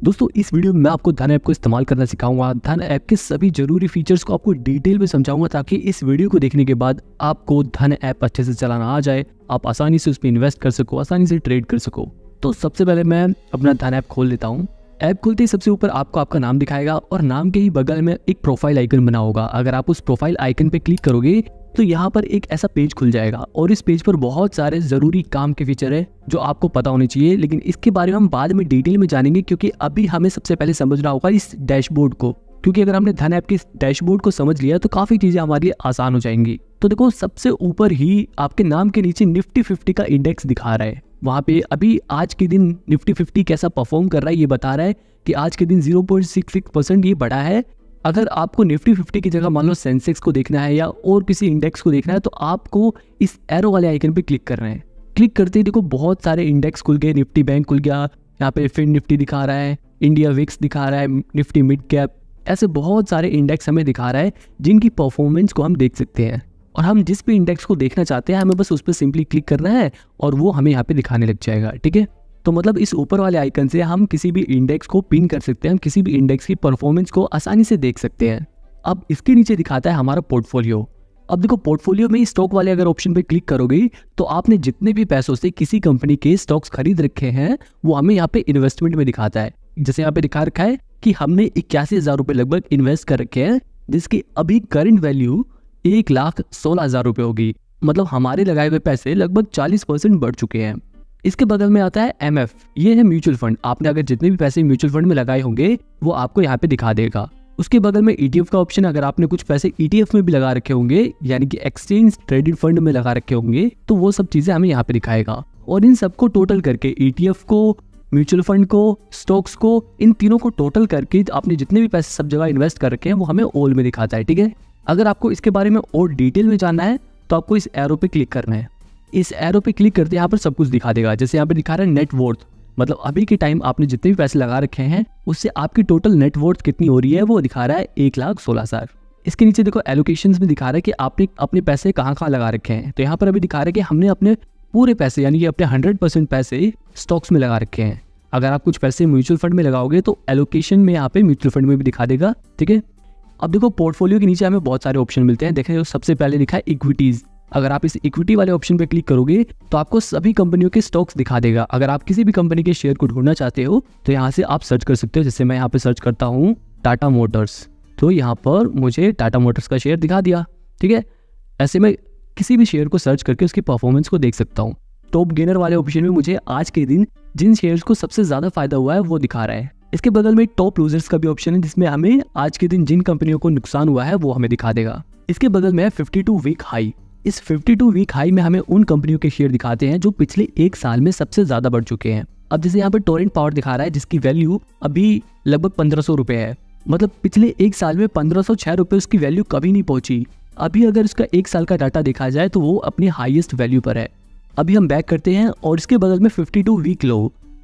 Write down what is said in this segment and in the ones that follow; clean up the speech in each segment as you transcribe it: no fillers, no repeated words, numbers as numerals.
दोस्तों इस वीडियो में मैं आपको धन ऐप को इस्तेमाल करना सिखाऊंगा। धन ऐप के सभी जरूरी फीचर्स को आपको डिटेल में समझाऊंगा ताकि इस वीडियो को देखने के बाद आपको धन ऐप अच्छे से चलाना आ जाए, आप आसानी से उस पर इन्वेस्ट कर सको, आसानी से ट्रेड कर सको। तो सबसे पहले मैं अपना धन ऐप खोल लेता हूँ। ऐप खुलते ही सबसे ऊपर आपको आपका नाम दिखाएगा और नाम के ही बगल में एक प्रोफाइल आइकन बना होगा। अगर आप उस प्रोफाइल आइकन पे क्लिक करोगे तो यहाँ पर एक ऐसा पेज खुल जाएगा और इस पेज पर बहुत सारे जरूरी काम के फीचर है जो आपको पता होने चाहिए, लेकिन इसके बारे में हम बाद में डिटेल में जानेंगे क्योंकि अभी हमें सबसे पहले समझना होगा इस डैशबोर्ड को। क्योंकि अगर हमने धन ऐप के डैशबोर्ड को समझ लिया तो काफी चीजें हमारी आसान हो जाएंगी। तो देखो सबसे ऊपर ही आपके नाम के नीचे निफ्टी 50 का इंडेक्स दिखा रहा है। वहां पे अभी आज के दिन निफ्टी 50 कैसा परफॉर्म कर रहा है ये बता रहा है कि आज के दिन 0.66% ये बढ़ा है। अगर आपको निफ्टी 50 की जगह मान लो सेंसेक्स को देखना है या और किसी इंडेक्स को देखना है तो आपको इस एरो वाले आइकन पे क्लिक करना है। क्लिक करते ही देखो बहुत सारे इंडेक्स खुल गए। निफ्टी बैंक खुल गया, यहाँ पे फिन निफ्टी दिखा रहा है, इंडिया विक्स दिखा रहा है, निफ्टी मिड कैप, ऐसे बहुत सारे इंडेक्स हमें दिखा रहा है जिनकी परफॉर्मेंस को हम देख सकते हैं। और हम जिस भी इंडेक्स को देखना चाहते हैं हमें बस उस पर सिंपली क्लिक करना है और वो हमें यहाँ पे दिखाने लग जाएगा। ठीक है, तो मतलब इस ऊपर वाले आइकन से हम किसी भी इंडेक्स को पिन कर सकते हैं, हम किसी भी इंडेक्स की परफॉर्मेंस को आसानी से देख सकते हैं। अब इसके नीचे दिखाता है हमारा पोर्टफोलियो। अब देखो पोर्टफोलियो में स्टॉक वाले अगर ऑप्शन पे क्लिक करोगे तो आपने जितने भी पैसों से किसी कंपनी के स्टॉक्स खरीद रखे हैं वो हमें यहाँ पे इन्वेस्टमेंट में दिखाता है। जैसे यहाँ पे दिखा रखा है कि हमने 81,000 रुपए लगभग इन्वेस्ट कर रखे हैं जिसकी अभी करंट वैल्यू 1,16,000 रुपए होगी। मतलब हमारे लगाए हुए पैसे लगभग 40% बढ़ चुके हैं। इसके बगल में आता है MF, ये है म्यूचुअल फंड। आपने अगर जितने भी पैसे म्यूचुअल फंड में लगाए होंगे वो आपको यहाँ पे दिखा देगा। उसके बगल में ETF का ऑप्शन, अगर आपने कुछ पैसे ETF में भी लगा रखे होंगे यानी कि एक्सचेंज ट्रेडेड फंड में लगा रखे होंगे तो वो सब चीजें हमें यहाँ पे दिखाएगा। और इन सबको टोटल करके ETF को, म्यूचुअल फंड को, स्टॉक्स को, इन तीनों को टोटल करके आपने जितने भी पैसे सब जगह इन्वेस्ट कर रखे हैं वो हमें ऑल में दिखाता है। ठीक है, अगर आपको इसके बारे में और डिटेल में जानना है तो आपको इस एरो पे क्लिक करना है। इस एरो पे क्लिक करते यहाँ पर सब कुछ दिखा देगा। जैसे यहाँ पे दिखा रहा है नेट वर्थ, मतलब अभी के टाइम आपने जितने भी पैसे लगा रखे हैं उससे आपकी टोटल नेट वर्थ कितनी हो रही है वो दिखा रहा है 1,16,000। इसके नीचे देखो एलोकेशंस में दिखा रहा है कि आपने अपने पैसे कहाँ कहाँ लगा रखे हैं। तो यहाँ पर अभी दिखा रहा है कि हमने अपने पूरे पैसे यानी कि अपने 100% पैसे स्टॉक्स में लगा रखे हैं। अगर आप कुछ पैसे म्यूचुअल फंड में लगाओगे तो एलोकेशन में यहाँ पे म्यूचुअल फंड में भी दिखा देगा। ठीक है, अब देखो पोर्टफोलियो के नीचे हमें बहुत सारे ऑप्शन मिलते हैं। देखें सबसे पहले लिखा है इक्विटीज। अगर आप इस इक्विटी वाले ऑप्शन पे क्लिक करोगे तो आपको सभी कंपनियों के स्टॉक्स दिखा देगा। अगर आप किसी भी कंपनी के शेयर को ढूंढना चाहते हो तो यहाँ से आप सर्च कर सकते हो। जैसे मैं यहाँ पे सर्च करता हूँ टाटा मोटर्स, तो यहाँ पर मुझे टाटा मोटर्स का शेयर दिखा दिया। ठीक है, ऐसे में किसी भी शेयर को सर्च करके उसकी परफॉर्मेंस को देख सकता हूँ। टॉप गेनर वाले ऑप्शन में मुझे आज के दिन जिन शेयर्स को सबसे ज्यादा फायदा हुआ है वो दिखा रहा है। इसके बगल में टॉप लूजर्स का भी ऑप्शन है जिसमें हमें आज के दिन जिन कंपनियों को नुकसान हुआ है वो हमें दिखा देगा। इसके बगल में है 52 वीक हाई। इस 52 वीक हाई में हमें उन कंपनियों के शेयर दिखाते हैं जो पिछले एक साल में सबसे ज्यादा बढ़ चुके हैं। अब जैसे यहाँ पर टोरेंट पावर दिखा रहा है जिसकी वैल्यू अभी लगभग 1,500 रुपए है। मतलब पिछले एक साल में 1,506 रुपए उसकी वैल्यू कभी नहीं पहुंची। अभी अगर उसका एक साल का डाटा देखा जाए तो वो अपनी हाईएस्ट वैल्यू पर है। अभी हम बैक करते हैं और इसके बगल में 52 वीक लो।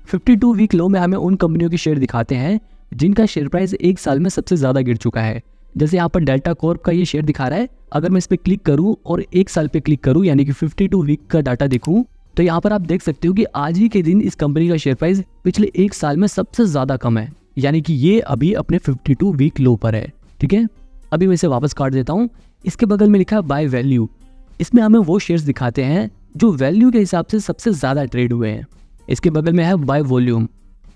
52 वीक लो में हमें उन कंपनियों के शेयर दिखाते हैं जिनका शेयर प्राइस एक साल में सबसे ज्यादा गिर चुका है। जैसे यहाँ पर डेल्टा कॉर्प का ये शेयर दिखा रहा है। अगर मैं इस पे क्लिक करूं और एक साल पे क्लिक करूं यानी कि 52 वीक का डाटा देखूं तो यहाँ पर आप देख सकते हो कि आज ही के दिन इस कंपनी का शेयर प्राइस पिछले एक साल में सबसे ज्यादा कम है, यानी कि ये अभी अपने 52 वीक लो पर है। ठीक है, अभी मैं इसे वापस काट देता हूँ। इसके बगल में लिखा है बाय वैल्यू। इसमें हमें वो शेयर्स दिखाते हैं जो वैल्यू के हिसाब से सबसे ज्यादा ट्रेड हुए हैं। इसके बगल में है बाय वॉल्यूम।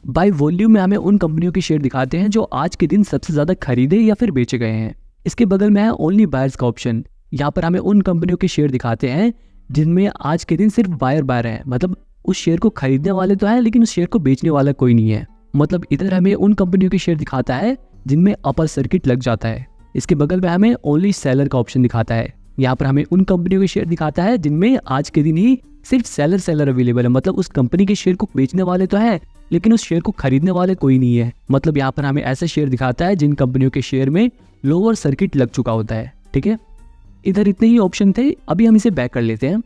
बाय वॉल्यूम में हमें उन कंपनियों के शेयर दिखाते हैं जो आज के दिन सबसे ज्यादा खरीदे या फिर बेचे गए हैं। इसके बगल में है ओनली बायर्स का ऑप्शन। यहाँ पर हमें उन कंपनियों के शेयर दिखाते हैं जिनमें आज के दिन सिर्फ बायर हैं, मतलब उस शेयर को खरीदने वाले तो है लेकिन उस शेयर को बेचने वाला कोई नहीं है। मतलब इधर हमें उन कंपनियों के शेयर दिखाता है जिनमें अपर सर्किट लग जाता है। इसके बगल में हमें ओनली सेलर का ऑप्शन दिखाता है। यहाँ पर हमें उन कंपनियों के शेयर दिखाता है जिनमें आज के दिन ही सिर्फ सेलर अवेलेबल है। मतलब उस कंपनी के शेयर को बेचने वाले तो है लेकिन उस शेयर को खरीदने वाले कोई नहीं है। मतलब यहाँ पर हमें ऐसे शेयर दिखाता है जिन कंपनियों के शेयर में लोअर सर्किट लग चुका होता है। ठीक है, इधर इतने ही ऑप्शन थे। अभी हम इसे बैक कर लेते हैं।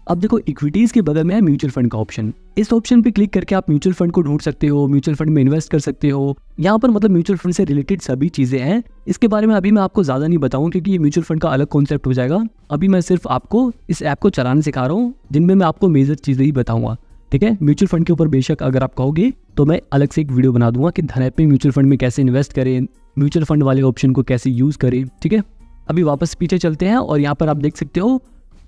अब देखो इक्विटीज के बगल में है म्यूचुअल फंड का ऑप्शन। इस ऑप्शन पे क्लिक करके आप म्यूचुअल फंड को ढूंढ सकते हो, म्यूचुअल फंड में इन्वेस्ट कर सकते हो। यहाँ पर मतलब म्यूचुअल फंड से रिलेटेड सभी चीजें हैं। इसके बारे में अभी मैं आपको ज्यादा नहीं बताऊं क्योंकि ये म्यूचुअल फंड का अलग कॉन्सेप्ट हो जाएगा। अभी मैं सिर्फ आपको इस ऐप को चलाना सिखा रहा हूँ जिनमें मैं आपको मेजर चीजें ही बताऊंगा। ठीक है। म्यूचुअल फंड के ऊपर बेशक अगर आप कहोगे तो मैं अलग से एक वीडियो बना दूंगा कि धन ऐप में म्यूचुअल फंड में कैसे इन्वेस्ट करें, म्यूचुअल फंड वाले ऑप्शन को कैसे यूज करें, ठीक है। अभी वापस पीछे चलते हैं और यहाँ पर आप देख सकते हो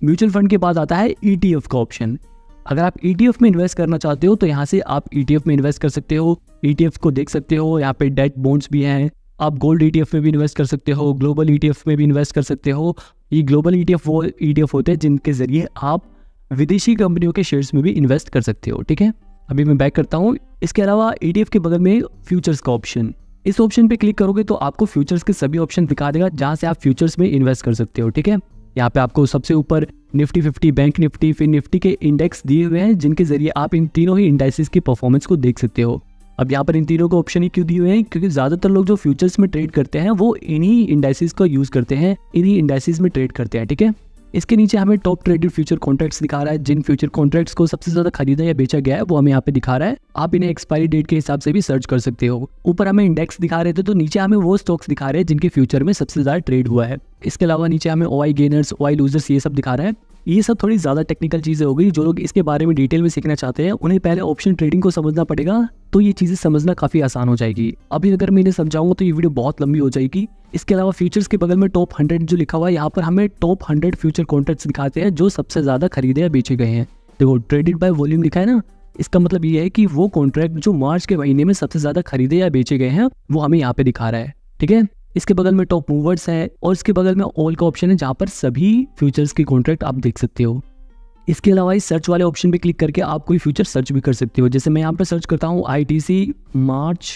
म्यूचुअल फंड के बाद आता है ETF का ऑप्शन। अगर आप ETF में इन्वेस्ट करना चाहते हो तो यहाँ से आप ETF में इन्वेस्ट कर सकते हो। ETF को देख सकते हो, यहाँ पे डेट बॉन्ड्स भी हैं। आप गोल्ड ETF में भी इन्वेस्ट कर सकते हो, ग्लोबल ETF में भी इन्वेस्ट कर सकते हो। ये ग्लोबल ETF वो ETF होते हैं जिनके जरिए आप विदेशी कंपनियों के शेयर्स में भी इन्वेस्ट कर सकते हो, ठीक है। अभी मैं बैक करता हूँ। इसके अलावा ETF के बगल में फ्यूचर्स का ऑप्शन, इस ऑप्शन पे क्लिक करोगे तो आपको फ्यूचर्स के सभी ऑप्शन दिखा देगा जहाँ से आप फ्यूचर्स में इन्वेस्ट कर सकते हो, ठीक है। यहाँ पे आपको सबसे ऊपर निफ्टी 50, बैंक निफ्टी, फिर निफ्टी के इंडेक्स दिए हुए हैं जिनके जरिए आप इन तीनों ही इंडाइसेस की परफॉर्मेंस को देख सकते हो। अब यहाँ पर इन तीनों को ऑप्शन ही क्यों दिए हुए हैं, क्योंकि ज्यादातर लोग जो फ्यूचर्स में ट्रेड करते हैं वो इन्हीं इंडाइसेस को यूज करते हैं, इन्हीं इंडाइसेस में ट्रेड करते हैं, ठीक है। इसके नीचे हमें टॉप ट्रेडेड फ्यूचर कॉन्ट्रैक्ट्स दिखा रहा है। जिन फ्यूचर कॉन्ट्रैक्ट्स को सबसे ज्यादा खरीदा या बेचा गया है वो हमें यहाँ पे दिखा रहा है। आप इन्हें एक्सपायरी डेट के हिसाब से भी सर्च कर सकते हो। ऊपर हमें इंडेक्स दिखा रहे थे तो नीचे हमें वो स्टॉक्स दिखा रहे हैं जिनके फ्यूचर में सबसे ज्यादा ट्रेड हुआ है। इसके अलावा नीचे हमें OI गेनर्स, OI लूजर्स ये सब दिखा रहा है। ये सब थोड़ी ज़्यादा टेक्निकल चीज़ें हो गई। जो लोग इसके बारे में डिटेल में सीखना चाहते हैं उन्हें पहले ऑप्शन ट्रेडिंग को समझना पड़ेगा, तो ये चीज़ें समझना काफ़ी आसान हो जाएगी। अभी अगर मैं इन्हें समझाऊंगा तो ये वीडियो बहुत लंबी हो जाएगी। इसके अलावा फ्यूचर्स के बगल में टॉप 100 जो लिखा हुआ है, यहाँ पर हमें टॉप 100 फ्यूचर कॉन्ट्रैक्ट्स दिखाते हैं जो सबसे ज़्यादा खरीदे या बेचे गए हैं। देखो ट्रेडेड बाय वॉल्यूम लिखा है ना, इसका मतलब ये है कि वो कॉन्ट्रैक्ट जो मार्च के महीने में सबसे ज़्यादा खरीदे या बेचे गए हैं वो हमें यहाँ पे दिखा रहा है, ठीक है। इसके बगल में टॉप मूवर्स है और इसके बगल में ऑल का ऑप्शन है जहाँ पर सभी फ्यूचर्स के कॉन्ट्रैक्ट आप देख सकते हो। इसके अलावा इस सर्च वाले ऑप्शन पे क्लिक करके आप कोई फ्यूचर सर्च भी कर सकते हो। जैसे मैं यहाँ पर सर्च करता हूँ ITC मार्च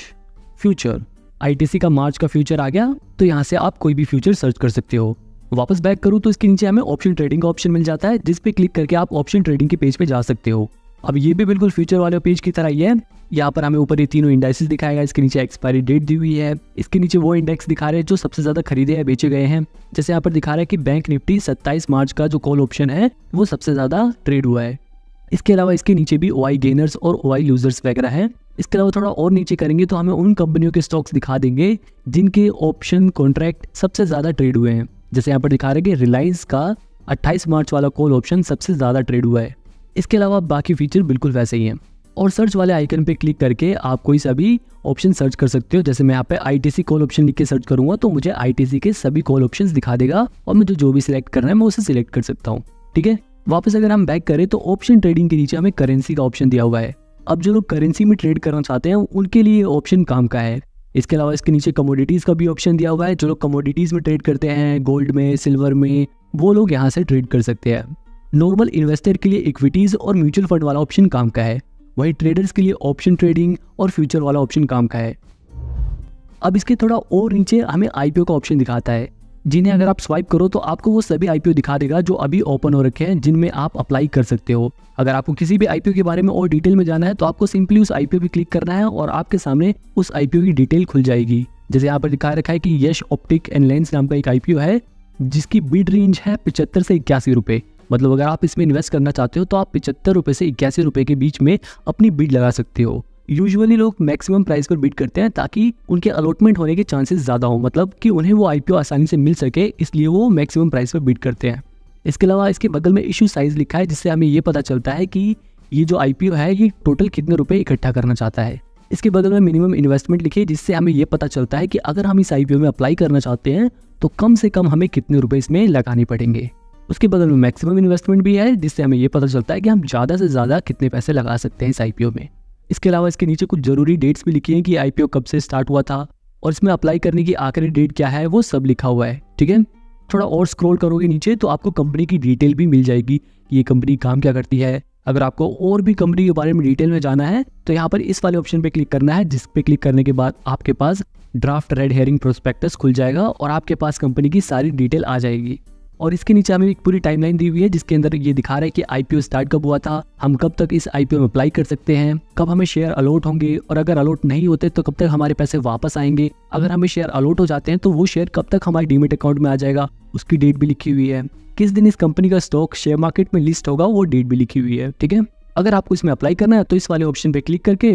फ्यूचर, ITC का मार्च का फ्यूचर आ गया, तो यहाँ से आप कोई भी फ्यूचर सर्च कर सकते हो। वापस बैक करूँ तो इसके नीचे हमें ऑप्शन ट्रेडिंग का ऑप्शन मिल जाता है जिस पे क्लिक करके आप ऑप्शन ट्रेडिंग के पेज पे जा सकते हो। अब ये भी बिल्कुल फ्यूचर वाले पेज की तरह ही है। यहाँ पर हमें ऊपर ये तीनों इंडाइसेस दिखाएगा, इसके नीचे एक्सपायरी डेट दी हुई है, इसके नीचे वो इंडेक्स दिखा रहे हैं जो सबसे ज्यादा खरीदे या बेचे गए हैं। जैसे यहाँ पर दिखा रहा है कि बैंक निफ्टी 27 मार्च का जो कॉल ऑप्शन है वो सबसे ज्यादा ट्रेड हुआ है। इसके अलावा इसके नीचे भी OI गेनर्स और OI लूजर्स वगैरह है। इसके अलावा थोड़ा और नीचे करेंगे तो हमें उन कंपनियों के स्टॉक्स दिखा देंगे जिनके ऑप्शन कॉन्ट्रैक्ट सबसे ज्यादा ट्रेड हुए हैं। जैसे यहाँ पर दिखा रहे हैं कि रिलायंस का 28 मार्च वाला कॉल ऑप्शन सबसे ज्यादा ट्रेड हुआ है। इसके अलावा बाकी फीचर बिल्कुल वैसे ही हैं। और सर्च वाले आइकन पे क्लिक करके आप कोई सा भी ऑप्शन सर्च कर सकते हो। जैसे मैं यहाँ पे ITC कॉल ऑप्शन लिख के सर्च करूंगा तो मुझे ITC के सभी कॉल ऑप्शंस दिखा देगा और मुझे जो भी सिलेक्ट करना है मैं उसे सिलेक्ट कर सकता हूँ, ठीक है। वापस अगर हम बैक करें तो ऑप्शन ट्रेडिंग के नीचे हमें करेंसी का ऑप्शन दिया हुआ है। अब जो लोग करेंसी में ट्रेड करना चाहते हैं उनके लिए ऑप्शन काम का है। इसके अलावा इसके नीचे कमोडिटीज का भी ऑप्शन दिया हुआ है। जो लोग कमोडिटीज में ट्रेड करते हैं, गोल्ड में, सिल्वर में, वो लोग यहाँ से ट्रेड कर सकते हैं। नॉर्मल इन्वेस्टर के लिए इक्विटीज और म्यूचुअल फंड वाला ऑप्शन काम का है, वही ट्रेडर्स के लिए ऑप्शन ट्रेडिंग और फ्यूचर वाला ऑप्शन काम का है। अब इसके थोड़ा और नीचे हमें IPO का ऑप्शन दिखाता है, जिन्हें अगर आप स्वाइप करो तो आपको वो सभी IPO दिखा देगा जो अभी ओपन हो रखे हैं जिनमें आप अप्लाई कर सकते हो। अगर आपको किसी भी IPO के बारे में और डिटेल में जाना है तो आपको सिंपली उस IPO पे क्लिक करना है और आपके सामने उस IPO की डिटेल खुल जाएगी। जैसे यहाँ पर दिखा रखा है कि यश ऑप्टिक एंड लेंस नाम का एक IPO है जिसकी बिड रेंज है 75 से 81 रुपये। मतलब अगर आप इसमें इन्वेस्ट करना चाहते हो तो आप 75 रुपये से 81 रुपये के बीच में अपनी बिड लगा सकते हो। यूजुअली लोग मैक्सिमम प्राइस पर बिड करते हैं ताकि उनके अलॉटमेंट होने के चांसेस ज़्यादा हो, मतलब कि उन्हें वो IPO आसानी से मिल सके, इसलिए वो मैक्सिमम प्राइस पर बिड करते हैं। इसके अलावा इसके बगल में इशू साइज लिखा है जिससे हमें ये पता चलता है कि ये जो IPO है ये टोटल कितने रुपए इकट्ठा करना चाहता है। इसके बगल में मिनिमम इन्वेस्टमेंट लिखी है जिससे हमें ये पता चलता है कि अगर हम इस IPO में अप्लाई करना चाहते हैं तो कम से कम हमें कितने रुपए इसमें लगाने पड़ेंगे। उसके बगल में मैक्सिमम इन्वेस्टमेंट भी है जिससे हमें ये पता चलता है कि हम ज़्यादा से ज़्यादा कितने पैसे लगा सकते हैं इस IPO में। इसके अलावा इसके नीचे कुछ जरूरी डेट्स भी लिखी हैं कि IPO कब से स्टार्ट हुआ था और इसमें अप्लाई करने की आखिरी डेट क्या है वो सब लिखा हुआ है, ठीक है। थोड़ा और स्क्रॉल करोगे नीचे तो आपको कंपनी की डिटेल भी मिल जाएगी कि ये कंपनी काम क्या करती है। अगर आपको और भी कंपनी के बारे में डिटेल में जाना है तो यहाँ पर इस वाले ऑप्शन पे क्लिक करना है, जिस पे क्लिक करने के बाद आपके पास ड्राफ्ट रेड हेरिंग प्रोस्पेक्टस खुल जाएगा और आपके पास कंपनी की सारी डिटेल आ जाएगी। और इसके नीचे हमें एक पूरी टाइमलाइन दी हुई है जिसके अंदर ये दिखा रहा है कि IPO स्टार्ट कब हुआ था, हम कब तक इस IPO में अप्लाई कर सकते हैं, कब हमें शेयर अलॉट होंगे और अगर अलॉट नहीं होते तो कब तक हमारे पैसे वापस आएंगे, अगर हमें शेयर अलॉट हो जाते हैं तो वो शेयर कब तक हमारे डीमेट अकाउंट में आ जाएगा, उसकी डेट भी लिखी हुई है, किस दिन इस कंपनी का स्टॉक शेयर मार्केट में लिस्ट होगा वो डेट भी लिखी हुई है, ठीक है। अगर आपको इसमें अप्लाई करना है तो इस वाले ऑप्शन पे क्लिक करके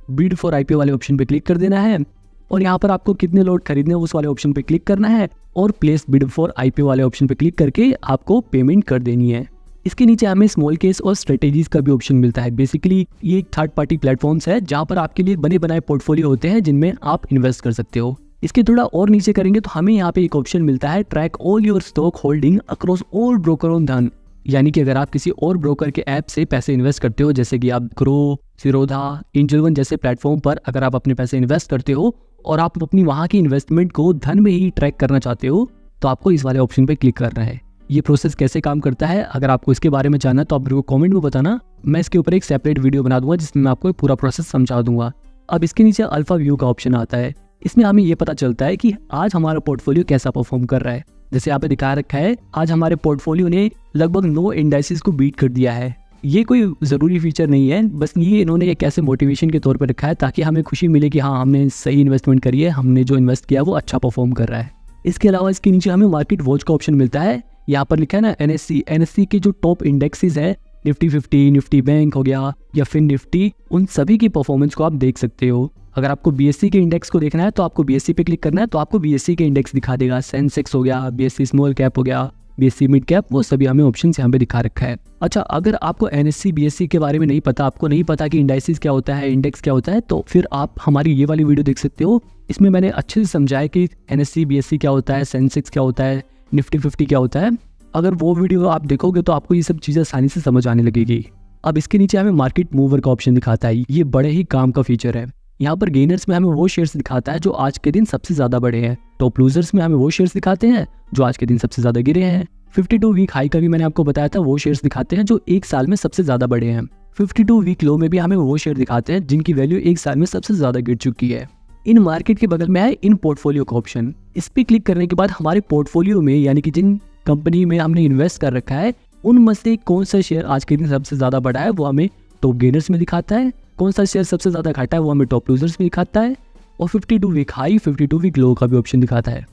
बिड फॉर IPO वाले ऑप्शन पे क्लिक कर देना है और यहाँ पर आपको कितने लॉट खरीदने हैं उस वाले ऑप्शन पे क्लिक करना है और प्लेस बिड फॉर IPO वाले ऑप्शन पे क्लिक करके आपको पेमेंट कर देनी है। इसके नीचे हमें स्मॉल केस और स्ट्रेटेजीज का भी ऑप्शन मिलता है। बेसिकली ये एक थर्ड पार्टी प्लेटफॉर्म्स है जहाँ पर आपके लिए बने बनाए पोर्टफोलियो होते हैं जिनमें आप इन्वेस्ट कर सकते हो। इसके थोड़ा और नीचे करेंगे तो हमें यहाँ पे एक ऑप्शन मिलता है track all your stock holding across all broker on धन। यानी कि अगर आप किसी और ब्रोकर के ऐप से पैसे इन्वेस्ट करते हो, जैसे कि आप ग्रो, सीरोधा, एंजल वन जैसे प्लेटफॉर्म पर अगर आप अपने पैसे इन्वेस्ट करते हो और आप अपनी वहाँ की इन्वेस्टमेंट को धन में ही ट्रैक करना चाहते हो, तो आपको इस वाले ऑप्शन पे क्लिक करना है। ये प्रोसेस कैसे काम करता है, अगर आपको इसके बारे में जानना तो आप मेरे को कमेंट में बताना, मैं इसके ऊपर एक सेपरेट वीडियो बना दूंगा जिसमें मैं आपको पूरा प्रोसेस समझा दूंगा। अब इसके नीचे अल्फा व्यू का ऑप्शन आता है। इसमें हमें ये पता चलता है कि आज हमारा पोर्टफोलियो कैसा परफॉर्म कर रहा है। जैसे यहाँ पे दिखा रखा है, आज हमारे पोर्टफोलियो ने लगभग 9 इंडाइसेस को बीट कर दिया है। ये कोई ज़रूरी फीचर नहीं है, बस ये इन्होंने एक ऐसे मोटिवेशन के तौर पर रखा है ताकि हमें खुशी मिले कि हाँ, हमने सही इन्वेस्टमेंट करी है, हमने जो इन्वेस्ट किया वो अच्छा परफॉर्म कर रहा है। इसके अलावा इसके नीचे हमें मार्केट वॉच का ऑप्शन मिलता है। यहाँ पर लिखा है ना NSE के जो टॉप इंडेक्सेस है, निफ्टी 50, निफ्टी बैंक हो गया या फिर निफ्टी, उन सभी की परफॉर्मेंस को आप देख सकते हो। अगर आपको BSE के इंडेक्स को देखना है तो आपको BSE पे क्लिक करना है, तो आपको BSE के इंडेक्स दिखा देगा। सेंसेक्स हो गया, BSE स्मॉल कैप हो गया, BSE मिड कैप, वो सभी हमें ऑप्शन यहाँ पे दिखा रखा है। अच्छा, अगर आपको NSE BSE के बारे में नहीं पता, आपको नहीं पता कि इंडाइसिस क्या होता है, इंडेक्स क्या होता है, तो फिर आप हमारी ये वाली वीडियो देख सकते हो। इसमें मैंने अच्छे से समझाया कि NSE BSE क्या होता है, सेंसेक्स क्या होता है, निफ्टी 50 क्या होता है। अगर वो वीडियो आप देखोगे तो आपको ये सब चीज़ें आसानी से समझ आने लगेगी। अब इसके नीचे हमें मार्केट मूवर का ऑप्शन दिखाता है। ये बड़े ही काम का फीचर है। यहाँ पर गेनर्स में हमें वो शेयर्स दिखाता है जो आज के दिन सबसे ज्यादा बढ़े हैं। टॉप लूजर्स में हमें वो शेयर्स दिखाते हैं जो आज के दिन सबसे ज्यादा गिरे हैं। 52 वीक हाई का भी मैंने आपको बताया था, वो शेयर्स दिखाते हैं जो एक साल में सबसे ज्यादा बढ़े हैं। 52 वीक लो में भी हमें वो शेयर दिखाते हैं जिनकी वैल्यू एक साल में सबसे ज्यादा गिर चुकी है। इन मार्केट के बगल में है इन पोर्टफोलियो का ऑप्शन। इस पे क्लिक करने के बाद हमारे पोर्टफोलियो में, यानी कि जिन कंपनी में हमने इन्वेस्ट कर रखा है, उनमें से कौन सा शेयर आज के दिन सबसे ज्यादा बढ़ा है वो हमें टॉप गेनर्स में दिखाता है, कौन सा शेयर सबसे ज्यादा घटा है वो हमें टॉप लूजर्स में दिखाता है, और 52 वीक हाई 52 वीक लो का भी ऑप्शन दिखाता है।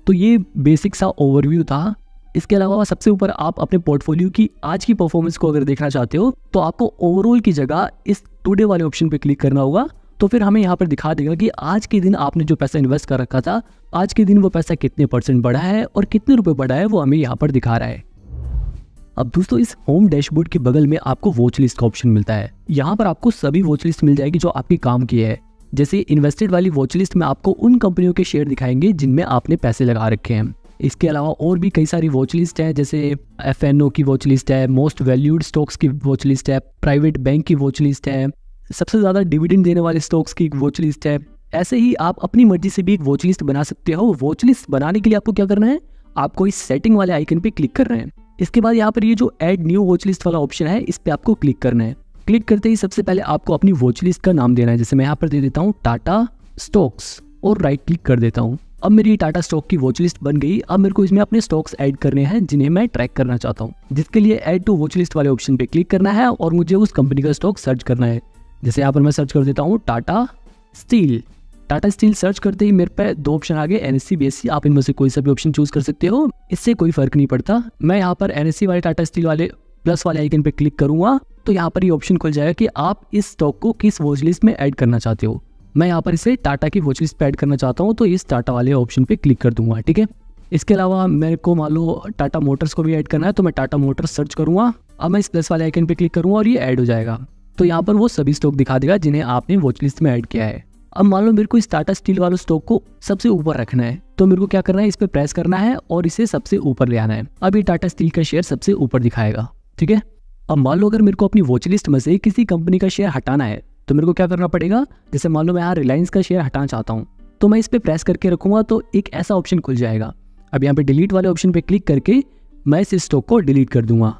तो ये बेसिक सा ओवरव्यू था। इसके अलावा सबसे ऊपर आप अपने पोर्टफोलियो की आज की परफॉर्मेंस को अगर देखना चाहते हो तो आपको ओवरऑल की जगह इस टुडे वाले ऑप्शन पे क्लिक करना होगा। तो फिर हमें यहाँ पर दिखा देगा कि आज के दिन आपने जो पैसा इन्वेस्ट कर रखा था, आज के दिन वो पैसा कितने % बढ़ा है और कितने रुपए बढ़ा है, वो हमें यहाँ पर दिखा रहा है। अब दोस्तों, इस होम डैशबोर्ड के बगल में आपको वॉच लिस्ट का ऑप्शन मिलता है। यहाँ पर आपको सभी वॉच लिस्ट मिल जाएगी जो आपके काम की है। जैसे इन्वेस्टेड वाली वॉच लिस्ट में आपको उन कंपनियों के शेयर दिखाएंगे जिनमें आपने पैसे लगा रखे हैं। इसके अलावा और भी कई सारी वॉच लिस्ट है, जैसे FNO की वॉच लिस्ट है, मोस्ट वैल्यूड स्टॉक्स की वॉच लिस्ट है, प्राइवेट बैंक की वॉच लिस्ट है, सबसे ज्यादा डिविडेंड देने वाले स्टॉक्स की वॉच लिस्ट है। ऐसे ही आप अपनी मर्जी से भी एक वॉच लिस्ट बना सकते हो। वॉच लिस्ट बनाने के लिए आपको क्या करना है, आपको इस सेटिंग वाले आइकन पे क्लिक करना है। इसके बाद यहाँ पर ये जो ऐड न्यू वॉच लिस्ट वाला ऑप्शन है, इस पे आपको क्लिक करना है। क्लिक करते ही सबसे पहले आपको अपनी वॉच लिस्ट का नाम देना है। जैसे मैं यहाँ पर दे देता हूँ टाटा स्टॉक्स और राइट क्लिक कर देता हूँ। अब मेरी टाटा स्टॉक की वॉच लिस्ट बन गई। अब मेरे को इसमें अपने स्टॉक्स ऐड करने हैं जिन्हें मैं ट्रैक करना चाहता हूँ, जिसके लिए ऐड टू वॉच लिस्ट वाले ऑप्शन पे क्लिक करना है और मुझे उस कंपनी का स्टॉक सर्च करना है। जैसे यहाँ पर मैं सर्च कर देता हूँ Tata steel. Tata steel search करते ही मेरे पे 2 ऑप्शन आ गए, NSE BSE। आप इनमें से कोई सा भी ऑप्शन चूज कर सकते हो, इससे कोई फर्क नहीं पड़ता। मैं यहाँ पर NSE वाले टाटा स्टील वाले प्लस वाले आइकन पे क्लिक करूंगा तो यहाँ पर ये ऑप्शन खुल जाएगा कि आप इस स्टॉक को किस वॉच लिस्ट में ऐड करना चाहते हो। मैं यहाँ पर इसे टाटा की वॉच लिस्ट पे ऐड करना चाहता हूँ, तो इस टाटा वाले ऑप्शन पे क्लिक कर दूंगा। ठीक है, इसके अलावा मेरे को मान लो टाटा मोटर्स को भी ऐड करना है, तो मैं टाटा मोटर्स सर्च करूंगा। अब मैं इस प्लस वाले आइकन पे क्लिक करूंगा और ये ऐड हो जाएगा। तो यहाँ पर वो सभी स्टॉक दिखा देगा जिन्हें आपने वॉच लिस्ट में ऐड किया है। अब मान लो मेरे को इस टाटा स्टील वाले स्टॉक को सबसे ऊपर रखना है, तो मेरे को क्या करना है, इस पे प्रेस करना है और इसे सबसे ऊपर ले आना है। अब ये टाटा स्टील का शेयर सबसे ऊपर दिखाएगा। ठीक है, अब मान लो अगर मेरे को अपनी वॉच लिस्ट में से किसी कंपनी का शेयर हटाना है तो मेरे को क्या करना पड़ेगा। जैसे मान लो मैं यहाँ रिलायंस का शेयर हटाना चाहता हूँ, तो मैं इस पे प्रेस करके रखूंगा तो एक ऐसा ऑप्शन खुल जाएगा। अब यहाँ पे डिलीट वाले ऑप्शन पे क्लिक करके मैं इस स्टॉक को डिलीट कर दूंगा।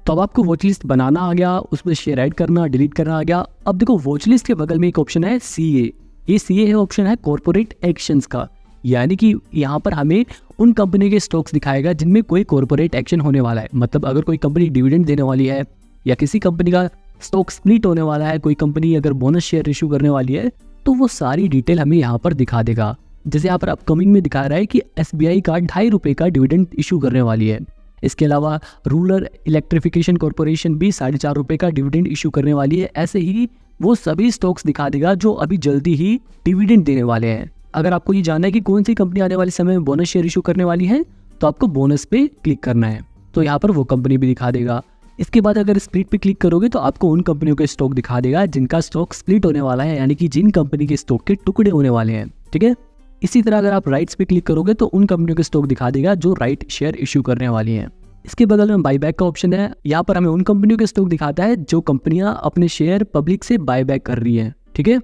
तो अब आपको वॉच लिस्ट बनाना आ गया, उसमें शेयर ऐड करना, डिलीट करना आ गया। अब देखो वॉच लिस्ट के बगल में एक ऑप्शन है CA। ये CA है ऑप्शन है कॉर्पोरेट एक्शंस का, यानी कि यहाँ पर हमें उन कंपनी के स्टॉक्स दिखाएगा जिनमें कोई कॉर्पोरेट एक्शन होने वाला है। मतलब अगर कोई कंपनी डिविडेंड देने वाली है या किसी कंपनी का स्टॉक स्प्लिट होने वाला है, कोई कंपनी अगर बोनस शेयर इशू करने वाली है, तो वो सारी डिटेल हमें यहाँ पर दिखा देगा। जैसे यहाँ पर अपकमिंग में दिखा रहा है कि SBI का 2.5 रुपये का डिविडेंड इशू करने वाली है। इसके अलावा रूरल इलेक्ट्रिफिकेशन कॉर्पोरेशन भी 4.5 रुपये का डिविडेंड इशू करने वाली है। ऐसे ही वो सभी स्टॉक्स दिखा देगा जो अभी जल्दी ही डिविडेंड देने वाले हैं। अगर आपको ये जानना है कि कौन सी कंपनी आने वाले समय में बोनस शेयर इशू करने वाली है, तो आपको बोनस पे क्लिक करना है, तो यहाँ पर वो कंपनी भी दिखा देगा। इसके बाद अगर स्प्लिट पे क्लिक करोगे तो आपको उन कंपनियों के स्टॉक दिखा देगा जिनका स्टॉक स्प्लिट होने वाला है, यानी कि जिन कंपनी के स्टॉक के टुकड़े होने वाले हैं। ठीक है, इसी तरह अगर आप राइट्स पे क्लिक करोगे तो उन कंपनियों के स्टॉक दिखा देगा जो राइट शेयर इश्यू करने वाली हैं। इसके बगल में बाईबैक का ऑप्शन है। यहाँ पर हमें उन कंपनियों के स्टॉक दिखाता है जो कंपनियां अपने शेयर पब्लिक से बायबैक कर रही हैं। ठीक है,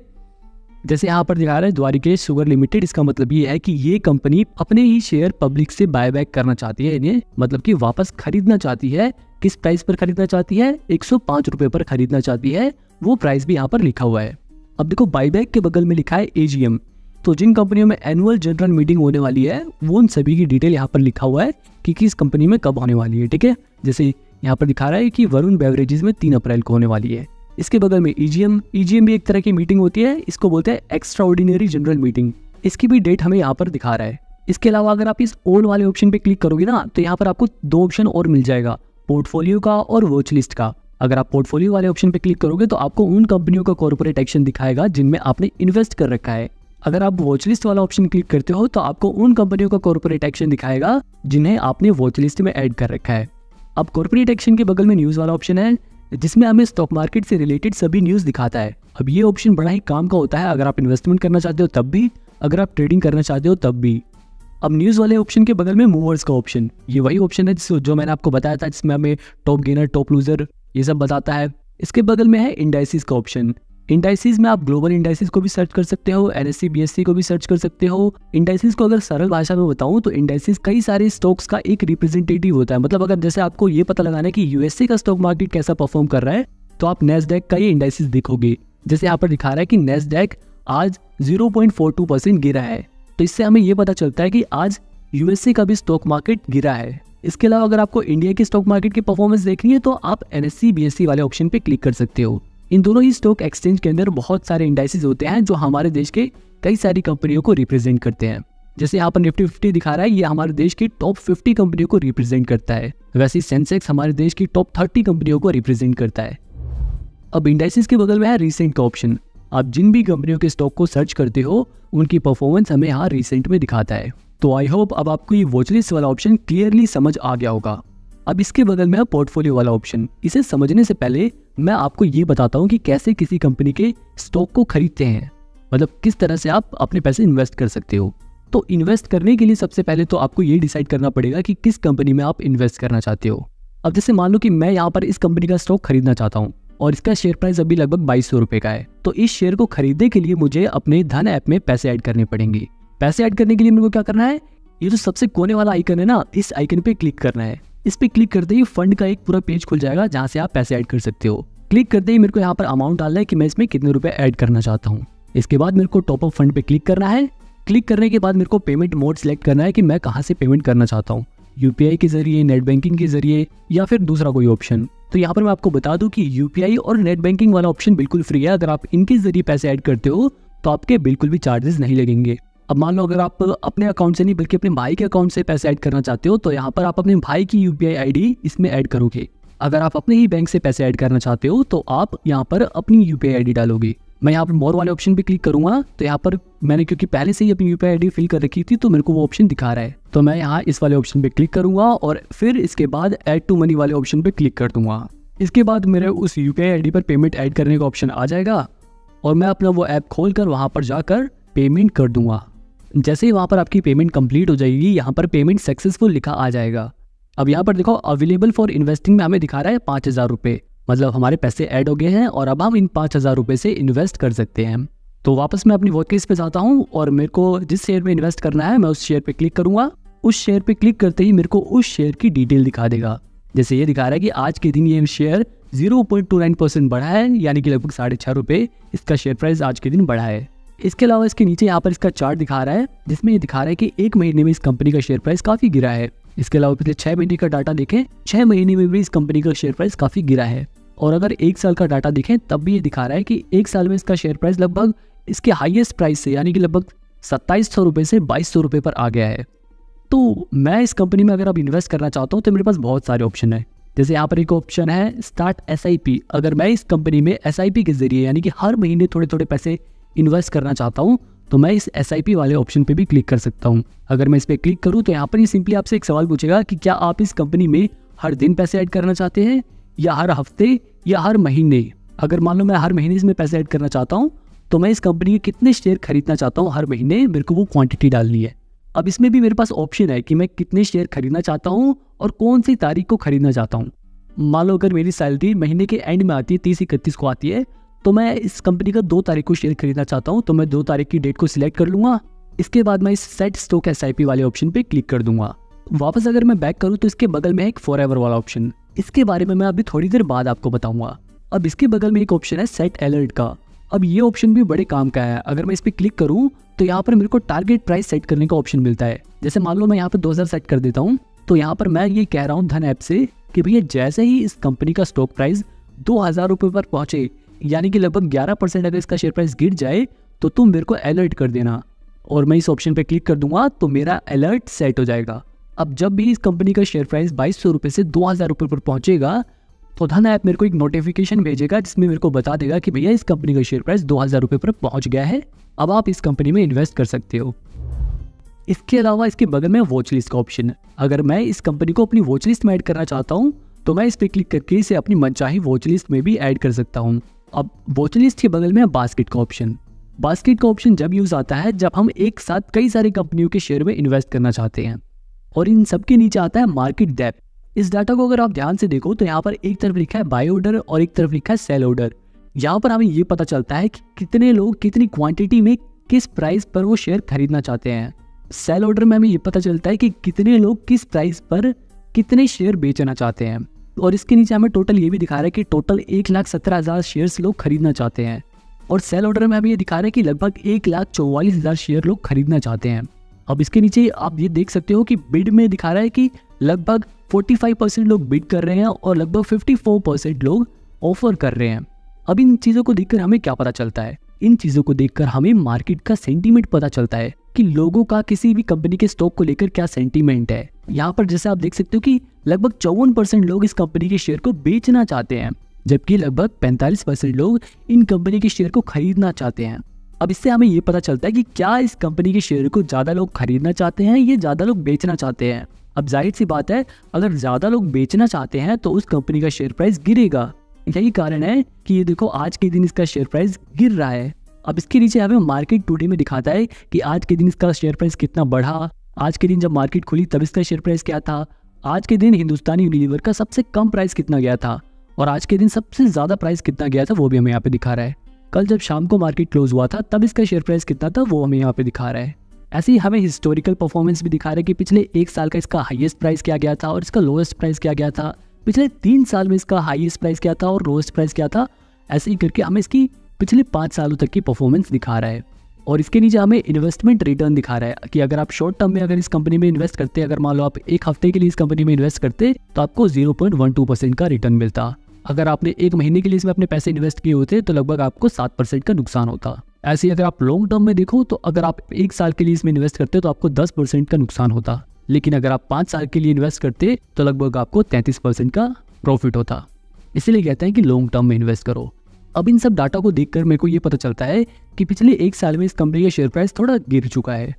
जैसे यहाँ पर दिखा रहा है द्वारिकेश शुगर लिमिटेड। इसका मतलब ये है कि ये कंपनी अपने ही शेयर पब्लिक से बायबैक करना चाहती है, इन्हें मतलब कि वापस खरीदना चाहती है। किस प्राइस पर खरीदना चाहती है? 105 रुपए पर खरीदना चाहती है। वो प्राइस भी यहाँ पर लिखा हुआ है। अब देखो बायबैक के बगल में लिखा है AGM। तो जिन कंपनियों में एनुअल जनरल मीटिंग होने वाली है वो उन सभी की डिटेल यहाँ पर लिखा हुआ है कि किस कंपनी में कब होने वाली है। ठीक है, जैसे यहाँ पर दिखा रहा है कि वरुण बेवरेजेस में 3 अप्रैल को होने वाली है। इसके बगल में EGM भी एक तरह की मीटिंग होती है। इसको बोलते हैं एक्स्ट्रा ऑर्डिनरी जनरल मीटिंग। इसकी भी डेट हमें यहाँ पर दिखा रहा है। इसके अलावा अगर आप इस ऑल वाले ऑप्शन पे क्लिक करोगे ना तो यहाँ पर आपको 2 ऑप्शन और मिल जाएगा, पोर्टफोलियो का और वॉच लिस्ट का। अगर आप पोर्टफोलियो वाले ऑप्शन पे क्लिक करोगे तो आपको उन कंपनियों का कॉर्पोरेट एक्शन दिखाएगा जिनमें आपने इन्वेस्ट कर रखा है। अगर आप वॉच लिस्ट वाला ऑप्शन क्लिक करते हो तो आपको उन कंपनियों का कॉर्पोरेट एक्शन दिखाएगा जिन्हें आपने वॉच लिस्ट में ऐड कर रखा है। अब कॉर्पोरेट एक्शन के बगल में न्यूज़ वाला ऑप्शन है जिसमें हमें स्टॉक मार्केट से रिलेटेड सभी न्यूज़ दिखाता है। अब ये ऑप्शन बड़ा ही काम का होता है, अगर आप इन्वेस्टमेंट करना चाहते हो तब भी, अगर आप ट्रेडिंग करना चाहते हो तब भी। अब न्यूज़ वाले ऑप्शन के बगल में मूवर्स का ऑप्शन, ये वही ऑप्शन है जो मैंने आपको बताया था, जिसमें हमें टॉप गेनर, टॉप लूजर ये सब बताता है। इसके बगल में है इंडाइसिस का ऑप्शन। इंडाइसिस में आप ग्लोबल इंडाइसिस को भी सर्च कर सकते हो, NSE BSE को भी सर्च कर सकते हो। इंडाइसिस को अगर सरल भाषा में बताऊं तो इंडाइसिस कई सारे स्टॉक्स का एक रिप्रेजेंटेटिव होता है। मतलब अगर जैसे आपको ये पता लगाना है कि USA का स्टॉक मार्केट कैसा परफॉर्म कर रहा है तो आप NASDAQ का ये इंडाइसिस देखोगे। जैसे यहाँ पर दिखा रहा है कि NASDAQ आज 0.42% गिरा है, तो इससे हमें ये पता चलता है कि आज USA का भी स्टॉक मार्केट गिरा है। इसके अलावा अगर आपको इंडिया के स्टॉक मार्केट की परफॉर्मेंस देखनी है तो आप NSE BSE वाले ऑप्शन पे क्लिक कर सकते हो। इन दोनों ही स्टॉक एक्सचेंज के अंदर बहुत सारे इंडाइसेस होते हैं जो हमारे देश के कई सारी कंपनियों को रिप्रेजेंट करते हैं। जैसे यहाँ पर निफ्टी 50 दिखा रहा है, ये हमारे देश की टॉप 50 कंपनियों को रिप्रेजेंट करता है। वैसे सेंसेक्स हमारे देश की टॉप 30 कंपनियों को रिप्रेजेंट करता है। अब इंडाइसेस के बगल में है रिसेंट का ऑप्शन। आप जिन भी कंपनियों के स्टॉक को सर्च करते हो उनकी परफॉर्मेंस हमें यहाँ रिसेंट में दिखाता है। तो आई होप अब आपको ये वॉच लिस्ट वाला ऑप्शन क्लियरली समझ आ गया होगा। अब इसके बगल में है पोर्टफोलियो वाला ऑप्शन। इसे समझने से पहले मैं आपको ये बताता हूँ कि कैसे किसी कंपनी के स्टॉक को खरीदते हैं, मतलब किस तरह से आप अपने पैसे इन्वेस्ट कर सकते हो। तो इन्वेस्ट करने के लिए सबसे पहले तो आपको ये डिसाइड करना पड़ेगा कि किस कंपनी में आप इन्वेस्ट करना चाहते हो। अब जैसे मान लो कि मैं यहाँ पर इस कंपनी का स्टॉक खरीदना चाहता हूँ और इसका शेयर प्राइस अभी लगभग 2200 रुपये का है। तो इस शेयर को खरीदने के लिए मुझे अपने धन ऐप में पैसे ऐड करने पड़ेंगे। पैसे ऐड करने के लिए मेरे को क्या करना है, ये जो सबसे कोने वाला आइकन है ना, इस आइकन पे क्लिक करना है। इस पे क्लिक करते ही फंड का एक पूरा पेज खुल जाएगा जहाँ से आप पैसे ऐड कर सकते हो। क्लिक करते ही मेरे को यहाँ पर अमाउंट डालना है कि मैं इसमें कितने रुपए ऐड करना चाहता हूँ। इसके बाद मेरे को टॉप अप फंड पे क्लिक करना है। क्लिक करने के बाद मेरे को पेमेंट मोड सिलेक्ट करना है कि मैं कहाँ से पेमेंट करना चाहता हूँ, UPI के जरिए, नेट बैंकिंग के जरिए या फिर दूसरा कोई ऑप्शन। तो यहाँ पर मैं आपको बता दूं कि UPI और नेट बैंकिंग वाला ऑप्शन बिल्कुल फ्री है। अगर आप इनके जरिए पैसे ऐड करते हो तो आपके बिल्कुल भी चार्जेस नहीं लगेंगे। अब मान लो अगर आप अपने अकाउंट से नहीं बल्कि अपने भाई के अकाउंट से पैसे ऐड करना चाहते हो तो यहाँ पर आप अपने भाई की UPI ID इसमें ऐड करोगे। अगर आप अपने ही बैंक से पैसे ऐड करना चाहते हो तो आप यहाँ पर अपनी UPI ID डालोगे। मैं यहाँ पर मोर वाले ऑप्शन पे क्लिक करूंगा तो यहाँ पर मैंने क्योंकि पहले से ही अपनी UPI ID फिल कर रखी थी तो मेरे को वो ऑप्शन दिखा रहा है। तो मैं यहाँ इस वाले ऑप्शन पे क्लिक करूंगा और फिर इसके बाद ऐड टू मनी वाले ऑप्शन पे क्लिक कर दूंगा। इसके बाद मेरे उस UPI ID पर पेमेंट ऐड करने का ऑप्शन आ जाएगा और मैं अपना वो ऐप खोल कर वहाँ पर जाकर पेमेंट कर दूंगा। जैसे ही वहाँ पर आपकी पेमेंट कंप्लीट हो जाएगी, यहाँ पर पेमेंट सक्सेसफुल लिखा आ जाएगा। अब यहाँ पर देखो अवेलेबल फॉर इन्वेस्टिंग में हमें दिखा रहा है 5000 रुपये, मतलब हमारे पैसे ऐड हो गए हैं और अब हम इन 5000 रुपये से इन्वेस्ट कर सकते हैं। तो वापस मैं अपनी वॉच लिस्ट पे जाता हूँ और मेरे को जिस शेयर में इन्वेस्ट करना है मैं उस शेयर पे क्लिक करूंगा। उस शेयर पे क्लिक करते ही मेरे को उस शेयर की डिटेल दिखा देगा। जैसे ये दिखा रहा है कि आज के दिन ये शेयर 0.29% बढ़ा है, यानी कि लगभग 6.5 रुपये इसका शेयर प्राइस आज के दिन बढ़ा है। इसके अलावा इसके नीचे यहाँ पर इसका चार्ट दिखा रहा है जिसमें ये दिखा रहा है कि 1 महीने में इस कंपनी का शेयर प्राइस काफी गिरा है। इसके अलावा पिछले 6 महीने का डाटा देखें, 6 महीने में भी इस कंपनी का शेयर प्राइस काफी गिरा है। और अगर 1 साल का डाटा देखें तब भी ये दिखा रहा है कि 1 साल में इसका शेयर प्राइस लगभग इसके हाईएस्ट प्राइस से यानी कि लगभग 2700 रुपये से 2200 रुपये पर आ गया है। तो मैं इस कंपनी में अगर अब इन्वेस्ट करना चाहता हूँ तो मेरे पास बहुत सारे ऑप्शन है। जैसे यहाँ पर एक ऑप्शन है स्टार्ट SIP। अगर मैं इस कंपनी में SIP के जरिए यानी कि हर महीने थोड़े थोड़े पैसे इन्वेस्ट करना चाहता हूँ तो मैं इस SIP वाले ऑप्शन पे भी क्लिक कर सकता हूँ। अगर मैं इस पर क्लिक करूँ तो यहाँ पर ये सिंपली आपसे एक सवाल पूछेगा कि क्या आप इस कंपनी में हर दिन पैसे ऐड करना चाहते हैं या हर हफ्ते या हर महीने। अगर मान लो मैं हर महीने इसमें पैसे ऐड करना चाहता हूँ तो मैं इस कंपनी के कितने शेयर खरीदना चाहता हूँ हर महीने, मेरे को वो क्वांटिटी डालनी है। अब इसमें भी मेरे पास ऑप्शन है कि मैं कितने शेयर खरीदना चाहता हूँ और कौन सी तारीख को खरीदना चाहता हूँ। मान लो अगर मेरी सैलरी महीने के एंड में आती है, 30-31 को आती है, तो मैं इस कंपनी का 2 तारीख को शेयर खरीदना चाहता हूँ, तो मैं 2 तारीख की डेट को सिलेक्ट कर लूँगा। इसके बाद मैं इस सेट स्टॉक SIP वाले ऑप्शन पे क्लिक कर दूंगा। वापस अगर मैं बैक करूँ तो इसके बगल में है एक फॉरएवर वाला ऑप्शन, इसके बारे में मैं अभी थोड़ी देर बाद आपको बताऊंगा। अब इसके बगल में एक ऑप्शन है सेट अलर्ट का। अब ये ऑप्शन भी बड़े काम का है। अगर मैं इस पर क्लिक करूँ तो यहाँ पर मेरे को टारगेट प्राइस सेट करने का ऑप्शन मिलता है। जैसे मान लो मैं यहाँ पर 2000 सेट कर देता हूँ, तो यहाँ पर मैं ये कह रहा हूँ धन ऐप से कि भैया जैसे ही इस कंपनी का स्टॉक प्राइस 2000 रुपये पर पहुंचे, यानी कि लगभग 11% अगर इसका शेयर प्राइस गिर जाए तो तुम मेरे को अलर्ट कर देना। और मैं इस ऑप्शन पे क्लिक कर दूंगा तो मेरा अलर्ट सेट हो जाएगा। अब जब भी इस कंपनी का शेयर प्राइस 2200 रुपये से 2000 रुपये पर पहुंचेगा तो धन ऐप मेरे को एक नोटिफिकेशन भेजेगा जिसमें मेरे को बता देगा कि भैया इस कंपनी का शेयर प्राइस 2000 रुपये पर पहुंच गया है, अब आप इस कंपनी में इन्वेस्ट कर सकते हो। इसके अलावा इसके बगल में वॉच लिस्ट का ऑप्शन है। अगर मैं इस कंपनी को अपनी वॉच लिस्ट में ऐड करना चाहता हूँ तो मैं इस पर क्लिक करके इसे अपनी मनचाही वॉच लिस्ट में भी ऐड कर सकता हूँ। अब वॉच लिस्ट के बगल में है बास्केट का ऑप्शन। बास्केट का ऑप्शन जब यूज आता है जब हम एक साथ कई सारी कंपनियों के शेयर में इन्वेस्ट करना चाहते हैं। और इन सबके नीचे आता है मार्केट डेप्थ। इस डाटा को अगर आप ध्यान से देखो तो यहाँ पर एक तरफ लिखा है बाय ऑर्डर और एक तरफ लिखा है सेल ऑर्डर। यहाँ पर हमें ये पता चलता है कि कितने लोग कितनी क्वांटिटी में किस प्राइस पर वो शेयर खरीदना चाहते हैं। सेल ऑर्डर में हमें ये पता चलता है कि कितने लोग किस प्राइस पर कितने शेयर बेचना चाहते हैं। और इसके नीचे हमें टोटल ये भी दिखा रहा है कि टोटल 1,17,000 शेयर्स लोग खरीदना चाहते हैं। और सेल ऑर्डर में हमें ये दिखा रहा है कि लगभग 1,44,000 शेयर लोग खरीदना चाहते हैं। अब इसके नीचे आप ये देख सकते हो कि बिड में दिखा रहा है कि लगभग 45% लोग बिड कर रहे हैं और लगभग 54% लोग ऑफर कर रहे हैं। अब इन चीज़ों को देखकर हमें क्या पता चलता है? इन चीज़ों को देखकर हमें मार्केट का सेंटीमेंट पता चलता है कि लोगों का किसी भी कंपनी के स्टॉक को लेकर क्या सेंटीमेंट है। यहाँ पर जैसे आप देख सकते हो कि लगभग 54% लोग इस कंपनी के शेयर को बेचना चाहते हैं, जबकि लगभग 45% लोग इन कंपनी के शेयर को खरीदना चाहते हैं। अब इससे हमें ये पता चलता है कि क्या इस कंपनी के शेयर को ज़्यादा लोग खरीदना चाहते हैं या ज़्यादा लोग बेचना चाहते हैं। अब जाहिर सी बात है, अगर ज़्यादा लोग बेचना चाहते हैं तो उस कंपनी का शेयर प्राइस गिरेगा। यही कारण है कि ये देखो आज के दिन इसका शेयर प्राइस गिर रहा है। अब इसके नीचे हमें मार्केट टुडे में दिखाता है कि आज के दिन इसका शेयर प्राइस कितना बढ़ा, आज के दिन जब मार्केट खुली तब इसका शेयर प्राइस क्या था, आज के दिन हिंदुस्तानी यूनिलीवर का सबसे कम प्राइस कितना गया था और आज के दिन सबसे ज़्यादा प्राइस कितना गया था वो भी हमें यहाँ पे दिखा रहा है। कल जब शाम को मार्केट क्लोज हुआ था तब इसका शेयर प्राइस कितना था वो हमें यहाँ पे दिखा रहा है। ऐसे ही हमें हिस्टोरिकल परफॉर्मेंस भी दिखा रहा है कि पिछले 1 साल का इसका हाईएस्ट प्राइस क्या गया था और इसका लोएस्ट प्राइस क्या गया था, पिछले 3 साल में इसका हाईएस्ट प्राइस क्या था और लोएस्ट प्राइस क्या था। ऐसे ही करके हमें इसकी पिछले 5 सालों तक की परफॉर्मेंस दिखा रहा है। और इसके नीचे हमें इन्वेस्टमेंट रिटर्न दिखा रहा है कि अगर आप शॉर्ट टर्म में अगर इस कंपनी में इन्वेस्ट करते, अगर मान लो आप 1 हफ्ते के लिए इस कंपनी में इन्वेस्ट करते तो आपको 0.12% का रिटर्न मिलता। अगर आपने 1 महीने के लिए इसमें अपने पैसे इन्वेस्ट किए होते तो लगभग आपको 7% का नुकसान होता। ऐसे ही अगर आप लॉन्ग टर्म में देखो तो अगर आप 1 साल के लिए इसमें इन्वेस्ट करते तो आपको 10% का नुकसान होता, लेकिन अगर आप 5 साल के लिए इन्वेस्ट करते तो लगभग आपको 33% का प्रॉफिट होता। इसीलिए कहते हैं कि लॉन्ग टर्म में इन्वेस्ट करो। अब इन सब डाटा को देखकर मेरे को ये पता चलता है कि पिछले 1 साल में इस कंपनी का शेयर प्राइस थोड़ा गिर चुका है।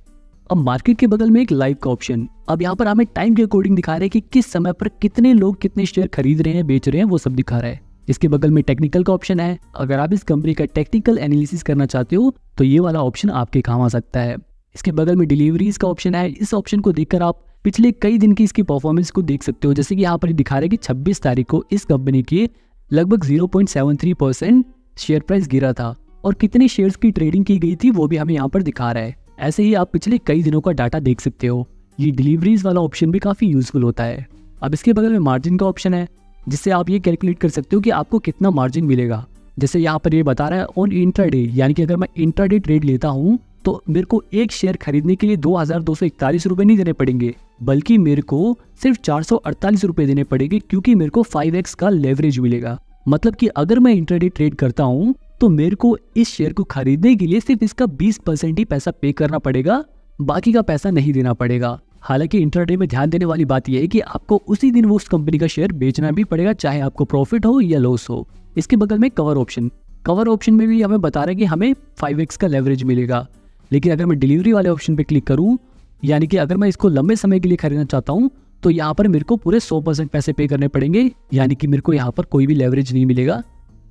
अब मार्केट के बगल में एक लाइव का ऑप्शन, अब यहाँ पर हमें टाइम के अकॉर्डिंग दिखा रहा है कि किस समय पर कितने लोग कितने शेयर खरीद रहे हैं, बेच रहे हैं, वो सब दिखा रहा है। इसके बगल में टेक्निकल का ऑप्शन है। अगर आप इस कंपनी का टेक्निकल एनालिसिस करना चाहते हो तो ये वाला ऑप्शन आपके काम आ सकता है। इसके बगल में डिलीवरीज का ऑप्शन है। इस ऑप्शन को देखकर आप पिछले कई दिन की इसकी परफॉर्मेंस को देख सकते हो। जैसे कि यहाँ पर दिखा रहा है कि 26 तारीख को इस कंपनी की लगभग 0.73% शेयर प्राइस गिरा था और कितने शेयर्स की ट्रेडिंग की गई थी वो भी हमें यहाँ पर दिखा रहा है। ऐसे ही आप पिछले कई दिनों का डाटा देख सकते हो। ये डिलीवरीज वाला ऑप्शन भी काफ़ी यूजफुल होता है। अब इसके बगल में मार्जिन का ऑप्शन है, जिससे आप ये कैलकुलेट कर सकते हो कि आपको कितना मार्जिन मिलेगा। जैसे यहाँ पर ये बता रहा है ऑन इंट्राडे, यानी कि अगर मैं इंट्राडे ट्रेड लेता हूँ तो मेरे को एक शेयर खरीदने के लिए 2,241 रुपये नहीं देने पड़ेंगे, बल्कि मेरे को सिर्फ 448 रुपये देने पड़ेंगे, क्योंकि मेरे को 5x का लेवरेज मिलेगा। मतलब कि अगर मैं इंट्राडे ट्रेड करता हूँ तो मेरे को इस शेयर को खरीदने के लिए सिर्फ इसका 20% ही पैसा पे करना पड़ेगा, बाकी का पैसा नहीं देना पड़ेगा। हालांकि इंट्राडे में ध्यान देने वाली बात यह है कि आपको उसी दिन वो उस कंपनी का शेयर बेचना भी पड़ेगा, चाहे आपको प्रॉफिट हो या लॉस हो। इसके बगल में कवर ऑप्शन, कवर ऑप्शन में भी हमें बता रहा है कि हमें 5x का लेवरेज मिलेगा। लेकिन अगर मैं डिलीवरी वाले ऑप्शन पे क्लिक करूं, यानी कि अगर मैं इसको लंबे समय के लिए खरीदना चाहता हूं तो यहाँ पर मेरे को पूरे 100% पैसे पे करने पड़ेंगे, यानी कि मेरे को यहाँ पर कोई भी लेवरेज नहीं मिलेगा।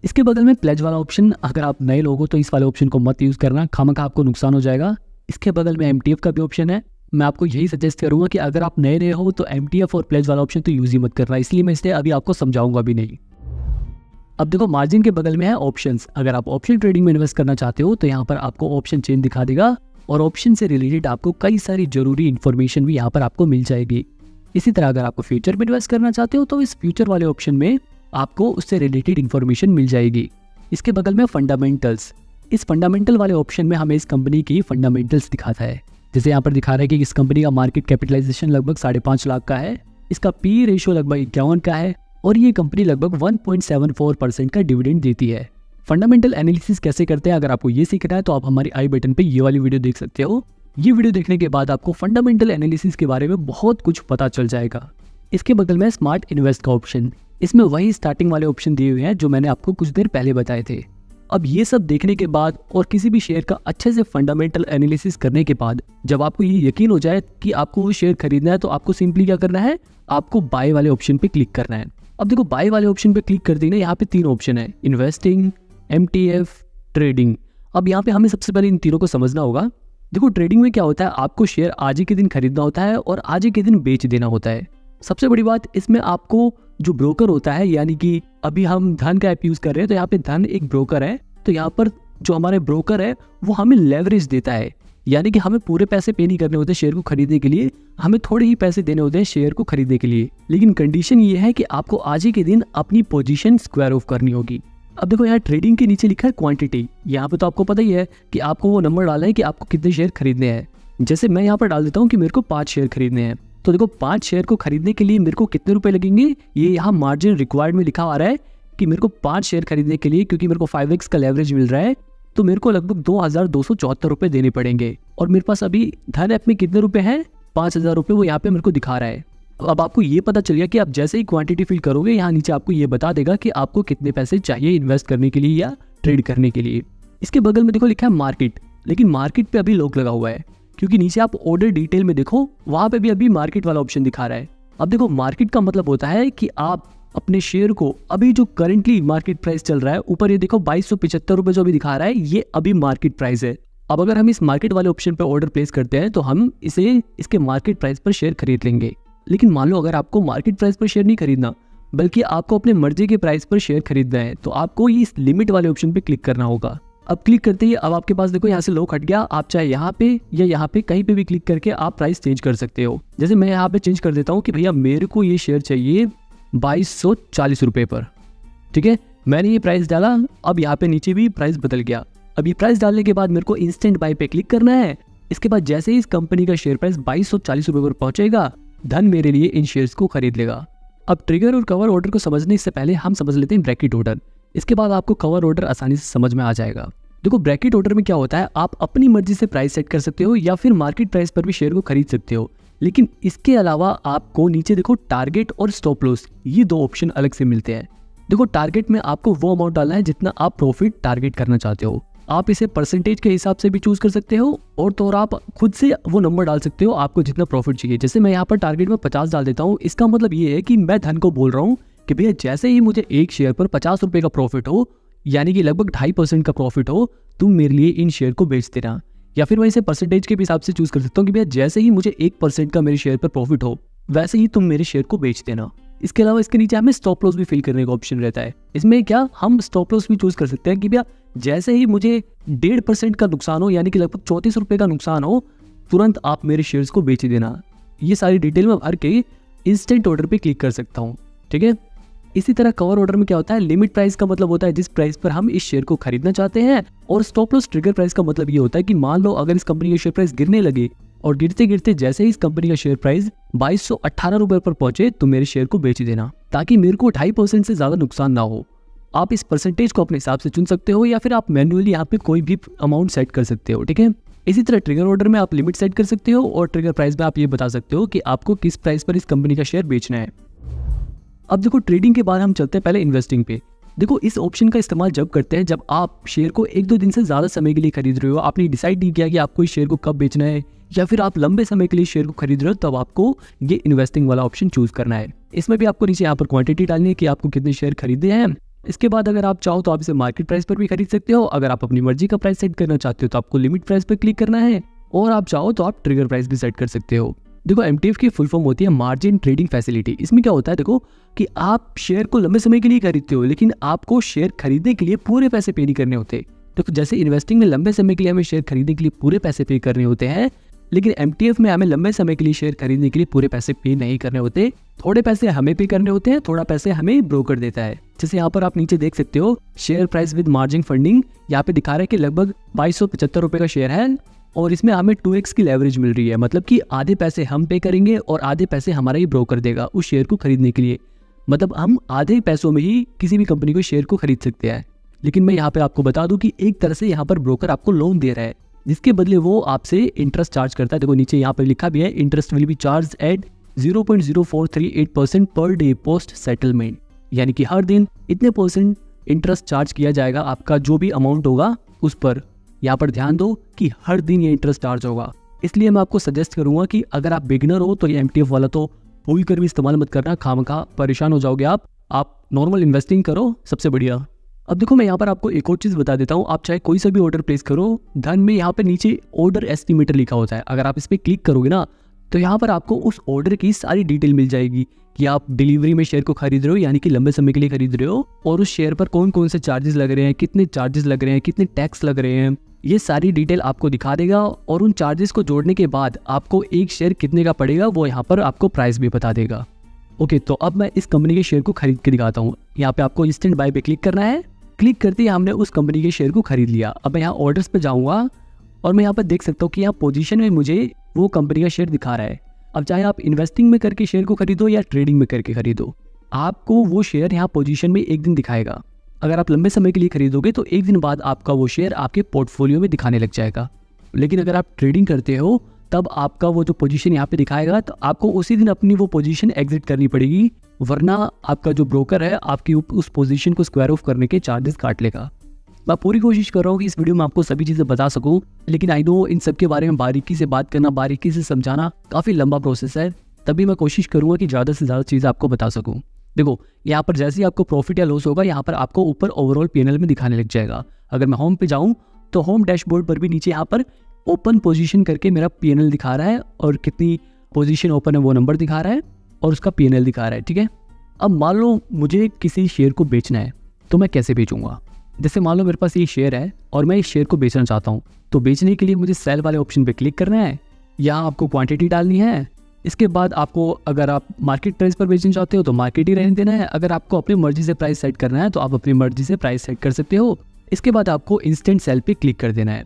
इसके बगल में प्लेज वाला ऑप्शन, अगर आप नए लोग हो तो इस वाले ऑप्शन को मत यूज करना, खामखा आपको नुकसान हो जाएगा। इसके बगल में MTF का भी ऑप्शन है। मैं आपको यही सजेस्ट करूंगा कि अगर आप नए हो तो MTF और प्लेज वाला ऑप्शन तो यूज ही मत करना, इसलिए मैं इसे अभी आपको समझाऊंगा भी नहीं। अब देखो मार्जिन के बगल में है ऑप्शंस। अगर आप ऑप्शन ट्रेडिंग में इन्वेस्ट करना चाहते हो तो यहाँ पर आपको ऑप्शन चेन दिखा देगा और ऑप्शन से रिलेटेड आपको कई सारी जरूरी इन्फॉर्मेशन भी यहाँ पर आपको मिल जाएगी। इसी तरह अगर आपको फ्यूचर में इन्वेस्ट करना चाहते हो तो इस फ्यूचर वाले ऑप्शन में आपको उससे रिलेटेड इन्फॉर्मेशन मिल जाएगी। इसके बगल में फंडामेंटल्स, इस फंडामेंटल वाले ऑप्शन में हमें इस कंपनी की फंडामेंटल्स दिखाता है। जैसे यहाँ पर दिखा रहा है कि इस कंपनी का मार्केट कैपिटलाइजेशन लगभग 5.5 लाख का है, इसका पी रेशियो लगभग 51 का है और ये कंपनी लगभग 1.74% का डिविडेंड देती है। फंडामेंटल एनालिसिस कैसे करते हैं, अगर आपको ये सीखना है तो आप हमारी आई बटन पे ये वाली वीडियो देख सकते हो। ये वीडियो देखने के बाद आपको फंडामेंटल एनालिसिस के बारे में बहुत कुछ पता चल जाएगा। इसके बगल में स्मार्ट इन्वेस्ट का ऑप्शन, इसमें वही स्टार्टिंग वाले ऑप्शन दिए हुए हैं जो मैंने आपको कुछ देर पहले बताए थे। अब ये सब देखने के बाद और किसी भी शेयर का अच्छे से फंडामेंटल एनालिसिस करने के बाद जब आपको ये यकीन हो जाए कि आपको वो शेयर खरीदना है तो आपको सिंपली क्या करना है, आपको बाय वाले ऑप्शन पे क्लिक करना है। अब देखो बाय वाले ऑप्शन पे क्लिक कर देना, यहाँ पे 3 ऑप्शन है, इन्वेस्टिंग, MTF, ट्रेडिंग। अब यहाँ पे हमें सबसे पहले इन तीनों को समझना होगा। देखो ट्रेडिंग में क्या होता है, आपको शेयर आज ही के दिन खरीदना होता है और आज ही के दिन बेच देना होता है। सबसे बड़ी बात इसमें आपको जो ब्रोकर होता है, यानी कि अभी हम धन का ऐप यूज कर रहे हैं तो यहाँ पे धन एक ब्रोकर है, तो यहाँ पर जो हमारे ब्रोकर है वो हमें लेवरेज देता है, यानी कि हमें पूरे पैसे पे नहीं करने होते शेयर को खरीदने के लिए, हमें थोड़े ही पैसे देने होते हैं शेयर को खरीदने के लिए। लेकिन कंडीशन ये है कि आपको आज ही के दिन अपनी पोजीशन स्क्वायर ऑफ करनी होगी। अब देखो यहाँ ट्रेडिंग के नीचे लिखा है क्वांटिटी, यहाँ पे तो आपको पता ही है कि आपको वो नंबर डालना है कि आपको कितने शेयर खरीदने हैं। जैसे मैं यहाँ पर डाल देता हूँ कि मेरे को 5 शेयर खरीदने हैं, तो देखो 5 शेयर को खरीदने के लिए मेरे को कितने रुपए लगेंगे, ये यहाँ मार्जिन रिक्वायर्ड में लिखा आ रहा है कि मेरे को 5 शेयर खरीदने के लिए, क्योंकि मेरे को 5x का लेवरेज मिल रहा है, तो मेरे को लगभग 2274 रुपए देने पड़ेंगे। और मेरे पास अभी धन ऐप में कितने रुपए हैं, 5000 रुपए, वो यहाँ पे मेरे को दिखा रहा है। अब आपको ये पता चल गया कि आप जैसे ही क्वांटिटी फिल करोगे यहाँ नीचे आपको ये बता देगा कि आपको कितने पैसे चाहिए इन्वेस्ट करने के लिए या ट्रेड करने के लिए। इसके बगल में देखो लिखा है मार्केट, लेकिन मार्केट पे अभी लॉक लगा हुआ है, क्योंकि नीचे आप ऑर्डर डिटेल में देखो वहां पे भी अभी मार्केट वाला ऑप्शन दिखा रहा है। अब देखो मार्केट का मतलब होता है कि आप अपने शेयर को अभी जो करंटली मार्केट प्राइस चल रहा है, ऊपर ये देखो 2275 रुपए जो अभी दिखा रहा है, ये अभी मार्केट प्राइस है। अब अगर हम इस मार्केट वाले ऑप्शन पे ऑर्डर प्लेस करते हैं तो हम इसे इसके मार्केट प्राइस पर शेयर खरीद लेंगे। लेकिन मान लो अगर आपको मार्केट प्राइस पर शेयर नहीं खरीदना, बल्कि आपको अपने मर्जी के प्राइस पर शेयर खरीदना है, तो आपको इस लिमिट वाले ऑप्शन पे क्लिक करना होगा। अब क्लिक करते ही अब आपके पास देखो यहाँ से लॉक हट गया, आप चाहे यहाँ पे या यहाँ पे कहीं पे भी क्लिक करके आप प्राइस चेंज कर सकते हो। जैसे मैं यहाँ पे चेंज कर देता हूँ कि भैया मेरे को ये शेयर चाहिए 2240 रुपए पर, ठीक है, मैंने ये प्राइस डाला। अब यहाँ पे नीचे भी प्राइस बदल गया। अब ये प्राइस डालने के बाद मेरे को इंस्टेंट बाय पे क्लिक करना है। इसके बाद जैसे ही इस कंपनी का शेयर प्राइस 2240 रुपए पर पहुंचेगा, धन मेरे लिए इन शेयर्स को खरीद लेगा। अब ट्रिगर और कवर ऑर्डर को समझने से पहले हम समझ लेते हैं ब्रैकेट ऑर्डर। इसके बाद आपको कवर ऑर्डर आसानी से समझ में आ जाएगा। देखो ब्रैकेट ऑर्डर में क्या होता है, आप अपनी मर्जी से प्राइस सेट कर सकते हो या फिर मार्केट प्राइस पर भी शेयर को खरीद सकते हो। लेकिन इसके अलावा आपको नीचे देखो टारगेट और स्टॉप लॉस, ये 2 ऑप्शन अलग से मिलते हैं। देखो टारगेट में आपको वो अमाउंट डालना है जितना आप प्रॉफिट टारगेट करना चाहते हो। आप इसे परसेंटेज के हिसाब से भी चूज कर सकते हो और तो और आप खुद से वो नंबर डाल सकते हो आपको जितना प्रॉफिट चाहिए। जैसे मैं यहाँ पर टारगेट में 50 डाल देता हूँ। इसका मतलब ये है कि मैं धन को बोल रहा हूँ कि भैया जैसे ही मुझे एक शेयर पर 50 रुपए का प्रॉफिट हो, यानी कि लगभग 2.5% का प्रॉफिट हो, तुम मेरे लिए इन शेयर को बेच देना। या फिर मैं इसे परसेंटेज के हिसाब से चूज कर सकता हूँ कि भैया जैसे ही मुझे 1% का मेरे शेयर पर प्रॉफिट हो, वैसे ही तुम मेरे शेयर को बेच देना। इसके अलावा इसके नीचे हमें स्टॉप लॉस भी फिल करने का ऑप्शन रहता है। इसमें क्या हम स्टॉप लॉस भी चूज कर सकते हैं कि भैया जैसे ही मुझे 1.5% का नुकसान हो, यानी कि लगभग 34 रुपए का नुकसान हो, तुरंत आप मेरे शेयर्स को बेच देना। ये सारी डिटेल में भर के इंस्टेंट ऑर्डर पे क्लिक कर सकता हूँ, ठीक है। इसी तरह कवर ऑर्डर में क्या होता है, लिमिट प्राइस का मतलब होता है जिस प्राइस पर हम इस शेयर को खरीदना चाहते हैं, और स्टॉप लॉस ट्रिगर प्राइस का मतलब ये होता है कि मान लो अगर इस कंपनी का शेयर प्राइस गिरने लगे और गिरते गिरते जैसे ही इस कंपनी का शेयर प्राइस 2218 रुपए पर पहुंचे तो मेरे शेयर को बेच देना, ताकि मेरे को 2.5% से ज्यादा नुकसान ना हो। आप इस परसेंटेज को अपने हिसाब से चुन सकते हो या फिर आप मैन्युअली यहाँ पे कोई भी अमाउंट सेट कर सकते हो, ठीक है। इसी तरह ट्रिगर ऑर्डर में आप लिमिट सेट कर सकते हो और ट्रिगर प्राइस में आप ये बता सकते हो कि आपको किस प्राइस पर इस कंपनी का शेयर बेचना है। अब देखो ट्रेडिंग के बाद हम चलते हैं पहले इन्वेस्टिंग पे। देखो इस ऑप्शन का इस्तेमाल जब करते हैं जब आप शेयर को 1-2 दिन से ज़्यादा समय के लिए खरीद रहे हो, आपने डिसाइड नहीं किया कि आपको इस शेयर को कब बेचना है या फिर आप लंबे समय के लिए शेयर को खरीद रहे हो, तब आपको ये इन्वेस्टिंग वाला ऑप्शन चूज करना है। इसमें भी आपको नीचे यहाँ पर क्वांटिटी डालनी है कि आपको कितने शेयर खरीदे हैं। इसके बाद अगर आप चाहो तो आप इसे मार्केट प्राइस पर भी खरीद सकते हो। अगर आप अपनी मर्जी का प्राइस सेट करना चाहते हो तो आपको लिमिट प्राइस पर क्लिक करना है, और आप चाहो तो आप ट्रिगर प्राइस भी सेट कर सकते हो। देखो एमटीएफ की फुल फॉर्म होती है मार्जिन ट्रेडिंग फैसिलिटी। इसमें क्या होता है, देखो कि आप शेयर को लंबे समय के लिए खरीदते हो, लेकिन आपको शेयर खरीदने के लिए पूरे पैसे पे नहीं करने होते। देखो जैसे इन्वेस्टिंग में लंबे समय के लिए हमें शेयर खरीदने के लिए पूरे पैसे पे करने होते हैं, लेकिन एमटीएफ में हमें लंबे समय के लिए शेयर खरीदने के लिए पूरे पैसे पे नहीं करने होते। थोड़े पैसे हमें पे करने होते हैं, थोड़ा पैसे हमें ब्रोकर देता है। जैसे यहाँ पर आप नीचे देख सकते हो share price with margin funding, यहाँ पे दिखा रहा है कि लगभग 2275 रुपए का शेयर है, और इसमें हमें 2x की लेवरेज मिल रही है। मतलब कि आधे पैसे हम पे करेंगे और आधे पैसे हमारा ही ब्रोकर देगा उस शेयर को खरीदने के लिए। मतलब हम आधे पैसों में ही किसी भी कंपनी को शेयर को खरीद सकते हैं। लेकिन मैं यहाँ पे आपको बता दूं कि एक तरह से यहाँ पर ब्रोकर आपको लोन दे रहा है, जिसके बदले वो आपसे इंटरेस्ट चार्ज करता है। देखो नीचे यहाँ पर लिखा भी है, interest will be charge at 0.0438% per day post settlement, यानी कि हर दिन इतने % इंटरेस्ट चार्ज किया जाएगा आपका जो भी अमाउंट होगा उस पर। यहाँ पर ध्यान दो कि हर दिन ये इंटरेस्ट चार्ज होगा। इसलिए मैं आपको सजेस्ट करूंगा कि अगर आप बिगिनर हो तो ये एमटीएफ वाला तो भूल कर भी इस्तेमाल मत करना, खामखा परेशान हो जाओगे आप नॉर्मल इन्वेस्टिंग करो, सबसे बढ़िया। अब देखो मैं यहाँ पर आपको एक और चीज़ बता देता हूँ, आप चाहे कोई सा भी ऑर्डर प्लेस करो, धन में यहाँ पे नीचे ऑर्डर एस्टिमेटर लिखा होता है। अगर आप इस पर क्लिक करोगे ना तो यहाँ पर आपको उस ऑर्डर की सारी डिटेल मिल जाएगी कि आप डिलीवरी में शेयर को खरीद रहे हो, यानी कि लंबे समय के लिए खरीद रहे हो, और उस शेयर पर कौन कौन से चार्जेस लग रहे हैं, कितने चार्जेस लग रहे हैं, कितने टैक्स लग रहे हैं, ये सारी डिटेल आपको दिखा देगा। और उन चार्जेस को जोड़ने के बाद आपको एक शेयर कितने का पड़ेगा वो यहाँ पर आपको प्राइस भी बता देगा। ओके, तो अब मैं इस कंपनी के शेयर को खरीद के दिखाता हूँ। यहाँ पे आपको इंस्टेंट बाय पे क्लिक करना है। क्लिक करते ही हमने उस कंपनी के शेयर को खरीद लिया। अब मैं यहाँ ऑर्डर्स पे जाऊँगा और मैं यहाँ पर देख सकता हूँ कि यहाँ पोजीशन में मुझे वो कंपनी का शेयर दिखा रहा है। अब चाहे आप इन्वेस्टिंग में करके शेयर को खरीदो या ट्रेडिंग में करके खरीदो, आपको वो शेयर यहाँ पोजीशन में एक दिन दिखाएगा। अगर आप लंबे समय के लिए खरीदोगे तो एक दिन बाद आपका वो शेयर आपके पोर्टफोलियो में दिखाने लग जाएगा। लेकिन अगर आप ट्रेडिंग करते हो तब आपका वो जो पोजीशन यहाँ पे दिखाएगा तो आपको उसी दिन अपनी वो पोजीशन एग्जिट करनी पड़ेगी, वरना आपका जो ब्रोकर है आपकी उस पोजीशन को स्क्वायर ऑफ करने के चार्जेस काट लेगा। मैं पूरी कोशिश कर रहा हूँ कि इस वीडियो में आपको सभी चीज़ें बता सकूँ, लेकिन आई नो इन सब के बारे में बारीकी से बात करना, बारीकी से समझाना काफ़ी लंबा प्रोसेस है। तभी मैं कोशिश करूँगा कि ज़्यादा से ज़्यादा चीज़ आपको बता सकूँ। देखो यहाँ पर जैसे ही आपको प्रॉफिट या लॉस होगा, यहाँ पर आपको ऊपर ओवरऑल पीएनएल में दिखाने लग जाएगा। अगर मैं होम पे जाऊँ तो होम डैशबोर्ड पर भी नीचे यहाँ पर ओपन पोजीशन करके मेरा पीएनएल दिखा रहा है, और कितनी पोजीशन ओपन है वो नंबर दिखा रहा है, और उसका पीएनएल दिखा रहा है। ठीक है, अब मान लो मुझे किसी शेयर को बेचना है तो मैं कैसे बेचूंगा। जैसे मान लो मेरे पास ये शेयर है और मैं इस शेयर को बेचना चाहता हूँ, तो बेचने के लिए मुझे सेल वाले ऑप्शन पे क्लिक करना है। यहाँ आपको क्वांटिटी डालनी है। इसके बाद आपको अगर आप मार्केट प्राइस पर बेचना चाहते हो तो मार्केट ही रहने देना है। अगर आपको अपनी मर्जी से प्राइस सेट करना है तो आप अपनी मर्जी से प्राइस सेट कर सकते हो। इसके बाद आपको इंस्टेंट सेल पे क्लिक कर देना है।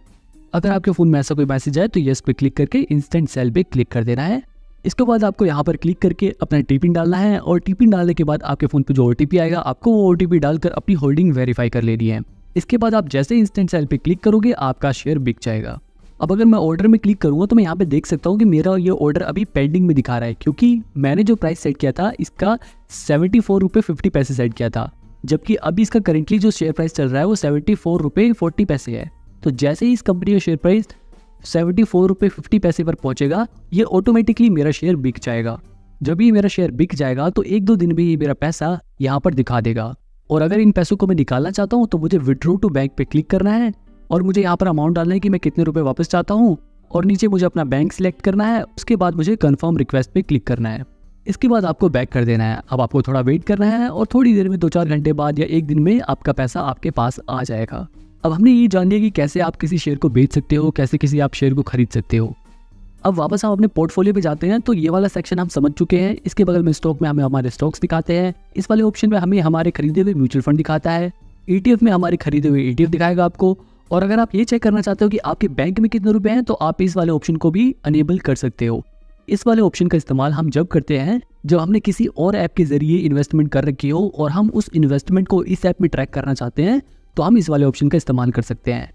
अगर आपके फ़ोन में ऐसा कोई मैसेज आए तो येस पे क्लिक करके इंस्टेंट सेल पे क्लिक कर देना है। इसके बाद आपको यहाँ पर क्लिक करके अपना टीपिन डालना है, और टीपिन डालने के बाद आपके फ़ोन पे जो ओटीपी आएगा आपको वो ओटीपी डालकर अपनी होल्डिंग वेरीफाई कर लेनी है। इसके बाद आप जैसे इंस्टेंट सेल पे क्लिक करोगे आपका शेयर बिक जाएगा। अब अगर मैं ऑर्डर में क्लिक करूँगा तो मैं यहाँ पे देख सकता हूँ कि मेरा ये ऑर्डर अभी पेंडिंग में दिखा रहा है, क्योंकि मैंने जो प्राइस सेट किया था इसका 74 रुपये 50 पैसे सेट किया था, जबकि अभी इसका करेंटली जो शेयर प्राइस चल रहा है वो 74 रुपये 40 पैसे है। तो जैसे ही इस कंपनी का शेयर प्राइस 74 रुपये 50 पैसे पर पहुंचेगा, ये ऑटोमेटिकली मेरा शेयर बिक जाएगा। जब ये मेरा शेयर बिक जाएगा तो 1-2 दिन में ये मेरा पैसा यहाँ पर दिखा देगा। और अगर इन पैसों को मैं निकालना चाहता हूँ तो मुझे विड्रॉ टू बैंक पे क्लिक करना है, और मुझे यहाँ पर अमाउंट डालना है कि मैं कितने रुपए वापस चाहता हूँ, और नीचे मुझे अपना बैंक सिलेक्ट करना है। उसके बाद मुझे कन्फर्म रिक्वेस्ट पे क्लिक करना है। इसके बाद आपको बैक कर देना है। अब आपको थोड़ा वेट करना है, और थोड़ी देर में 2-4 घंटे बाद या एक दिन में आपका पैसा आपके पास आ जाएगा। अब हमने ये जान लिया कि कैसे आप किसी शेयर को बेच सकते हो, कैसे किसी आप शेयर को खरीद सकते हो। अब वापस हम अपने पोर्टफोलियो पे जाते हैं, तो ये वाला सेक्शन हम समझ चुके हैं। इसके बगल में स्टॉक में हमें हमारे स्टॉक्स दिखाते हैं। इस वाले ऑप्शन में हमें हमारे खरीदे हुए म्यूचुअल फंड दिखाता है। ETF में हमारे खरीदे हुए ETF दिखाएगा आपको। और अगर आप ये चेक करना चाहते हो कि आपके बैंक में कितने रुपए हैं तो आप इस वाले ऑप्शन को भी अनेबल कर सकते हो। इस वाले ऑप्शन का इस्तेमाल हम जब करते हैं जब हमने किसी और ऐप के जरिए इन्वेस्टमेंट कर रखी हो और हम उस इन्वेस्टमेंट को इस ऐप में ट्रैक करना चाहते हैं, तो हम इस वाले ऑप्शन का इस्तेमाल कर सकते हैं।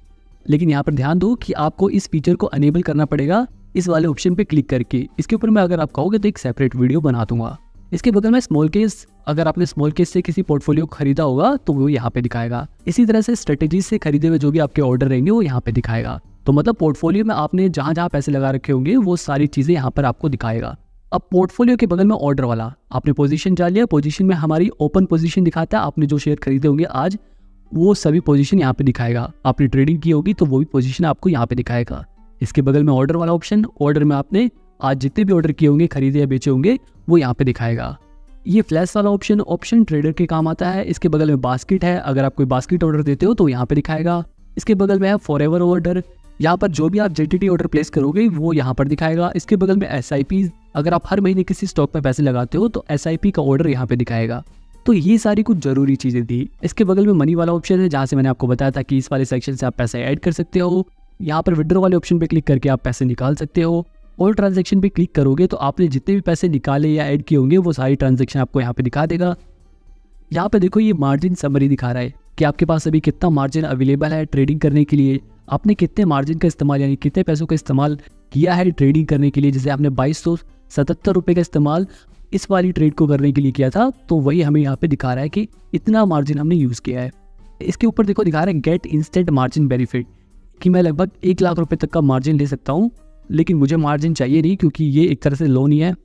लेकिन यहाँ पर ध्यान दो कि आपको इस फीचर को अनेबल करना पड़ेगा इस वाले ऑप्शन पे क्लिक करके। इसके ऊपर मैं अगर आप कहोगे तो एक सेपरेट वीडियो बना दूंगा। इसके बगल में स्मॉल केस, अगर आपने स्मॉल केस से किसी पोर्टफोलियो खरीदा होगा तो वो यहाँ पे दिखाएगा। इसी तरह से स्ट्रेटेजी से खरीदे हुए जो भी आपके ऑर्डर रहेंगे वो यहाँ पे दिखाएगा। तो मतलब पोर्टफोलियो में आपने जहाँ जहाँ पैसे लगा रखे होंगे वो सारी चीज़ें यहाँ पर आपको दिखाएगा। अब पोर्टफोलियो के बगल में ऑर्डर वाला आपने पोजीशन डाल लिया, पोजीशन में हमारी ओपन पोजीशन दिखाता है, आपने जो शेयर खरीदे होंगे आज वो सभी पोजीशन यहाँ पे दिखाएगा। आपने ट्रेडिंग की होगी तो वो भी पोजीशन आपको यहाँ पे दिखाएगा। इसके बगल में ऑर्डर वाला ऑप्शन, ऑर्डर में आपने आज जितने भी ऑर्डर किए होंगे, खरीदे या बेचे होंगे, वो यहाँ पे दिखाएगा। ये फ्लैश वाला ऑप्शन ऑप्शन ट्रेडर के काम आता है। इसके बगल में बास्केट है, अगर आप कोई बास्केट ऑर्डर देते हो तो यहाँ पे दिखाएगा। इसके बगल में है फॉरएवर ऑर्डर, यहाँ पर जो भी आप JTT ऑर्डर प्लेस करोगे वो यहाँ पर दिखाएगा। इसके बगल में SIP, अगर आप हर महीने किसी स्टॉक में पैसे लगाते हो तो SIP का ऑर्डर यहाँ पे दिखाएगा। तो ये सारी कुछ जरूरी चीजें थी। इसके बगल में मनी वाला ऑप्शन है, जहाँ से मैंने आपको बताया था कि इस वाले सेक्शन से आप पैसे ऐड कर सकते हो। यहाँ पर विड्रॉ वाले ऑप्शन पे क्लिक करके आप पैसे निकाल सकते हो। और ट्रांजैक्शन पे क्लिक करोगे तो आपने जितने भी पैसे निकाले या ऐड किए होंगे वो सारी ट्रांजैक्शन आपको यहाँ पे दिखा देगा। यहाँ पे देखो ये मार्जिन समरी दिखा रहा है कि आपके पास अभी कितना मार्जिन अवेलेबल है ट्रेडिंग करने के लिए, आपने कितने मार्जिन का इस्तेमाल यानी कितने पैसों का इस्तेमाल किया है ट्रेडिंग करने के लिए। जैसे आपने 2277 रुपये का इस्तेमाल इस वाली ट्रेड को करने के लिए किया था, तो वही हमें यहाँ पे दिखा रहा है कि इतना मार्जिन हमने यूज़ किया है। इसके ऊपर देखो दिखा रहा है गेट इंस्टेंट मार्जिन बेनिफिट, कि मैं लगभग 1 लाख रुपए तक का मार्जिन ले सकता हूँ, लेकिन मुझे मार्जिन चाहिए नहीं क्योंकि ये एक तरह से लोन ही है।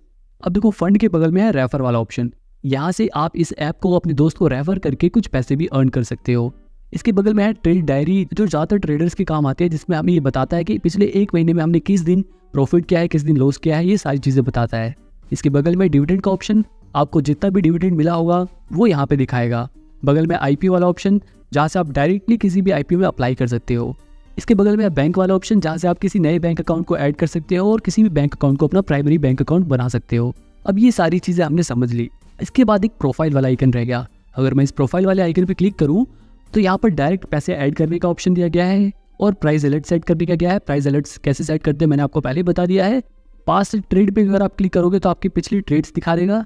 अब देखो फंड के बगल में है रेफर वाला ऑप्शन, यहाँ से आप इस ऐप को अपने दोस्त को रेफर करके कुछ पैसे भी अर्न कर सकते हो। इसके बगल में है ट्रेड डायरी, जो ज़्यादातर ट्रेडर्स के काम आते हैं, जिसमें हमें ये बताता है कि पिछले 1 महीने में हमने किस दिन प्रॉफिट किया है, किस दिन लॉस किया है, ये सारी चीज़ें बताता है। इसके बगल में डिविडेंड का ऑप्शन, आपको जितना भी डिविडेंड मिला होगा वो यहाँ पे दिखाएगा। बगल में IPO वाला ऑप्शन, जहाँ से आप डायरेक्टली किसी भी IPO में अप्लाई कर सकते हो। इसके बगल में बैंक वाला ऑप्शन, जहाँ से आप किसी नए बैंक अकाउंट को ऐड कर सकते हो और किसी भी बैंक अकाउंट को अपना प्राइमरी बैंक अकाउंट बना सकते हो। अब ये सारी चीज़ें हमने समझ ली। इसके बाद एक प्रोफाइल वाला आइकन रह गया। अगर मैं इस प्रोफाइल वाले आइकन पे क्लिक करूँ तो यहाँ पर डायरेक्ट पैसे ऐड करने का ऑप्शन दिया गया है और प्राइस अलर्ट सेट करने का गया है। प्राइस अलर्ट्स कैसे सेट करते हैं मैंने आपको पहले बता दिया है। पास्ट ट्रेड पे अगर आप क्लिक करोगे तो आपकी पिछली ट्रेड्स दिखा देगा।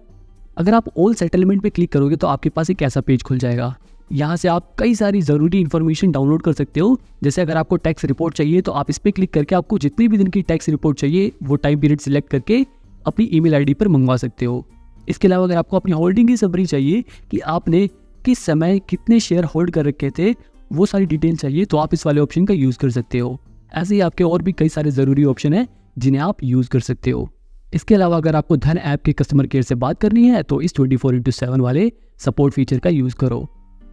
अगर आप ऑल सेटलमेंट पे क्लिक करोगे तो आपके पास एक ऐसा पेज खुल जाएगा। यहाँ से आप कई सारी ज़रूरी इन्फॉर्मेशन डाउनलोड कर सकते हो। जैसे अगर आपको टैक्स रिपोर्ट चाहिए तो आप इस पर क्लिक करके आपको जितनी भी दिन की टैक्स रिपोर्ट चाहिए वो टाइम पीरियड सिलेक्ट करके अपनी ईमेल ID पर मंगवा सकते हो। इसके अलावा अगर आपको अपनी होल्डिंग की समरी चाहिए कि आपने किस समय कितने शेयर होल्ड कर रखे थे, वो सारी डिटेल चाहिए तो आप इस वाले ऑप्शन का यूज़ कर सकते हो। ऐसे ही आपके और भी कई सारे ज़रूरी ऑप्शन हैं जिन्हें आप यूज़ कर सकते हो। इसके अलावा अगर आपको धन ऐप के कस्टमर केयर से बात करनी है तो इस 24/7 वाले सपोर्ट फीचर का यूज़ करो।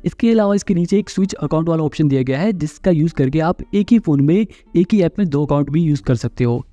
इसके अलावा इसके नीचे एक स्विच अकाउंट वाला ऑप्शन दिया गया है, जिसका यूज़ करके आप एक ही फ़ोन में एक ही ऐप में 2 अकाउंट भी यूज़ कर सकते हो।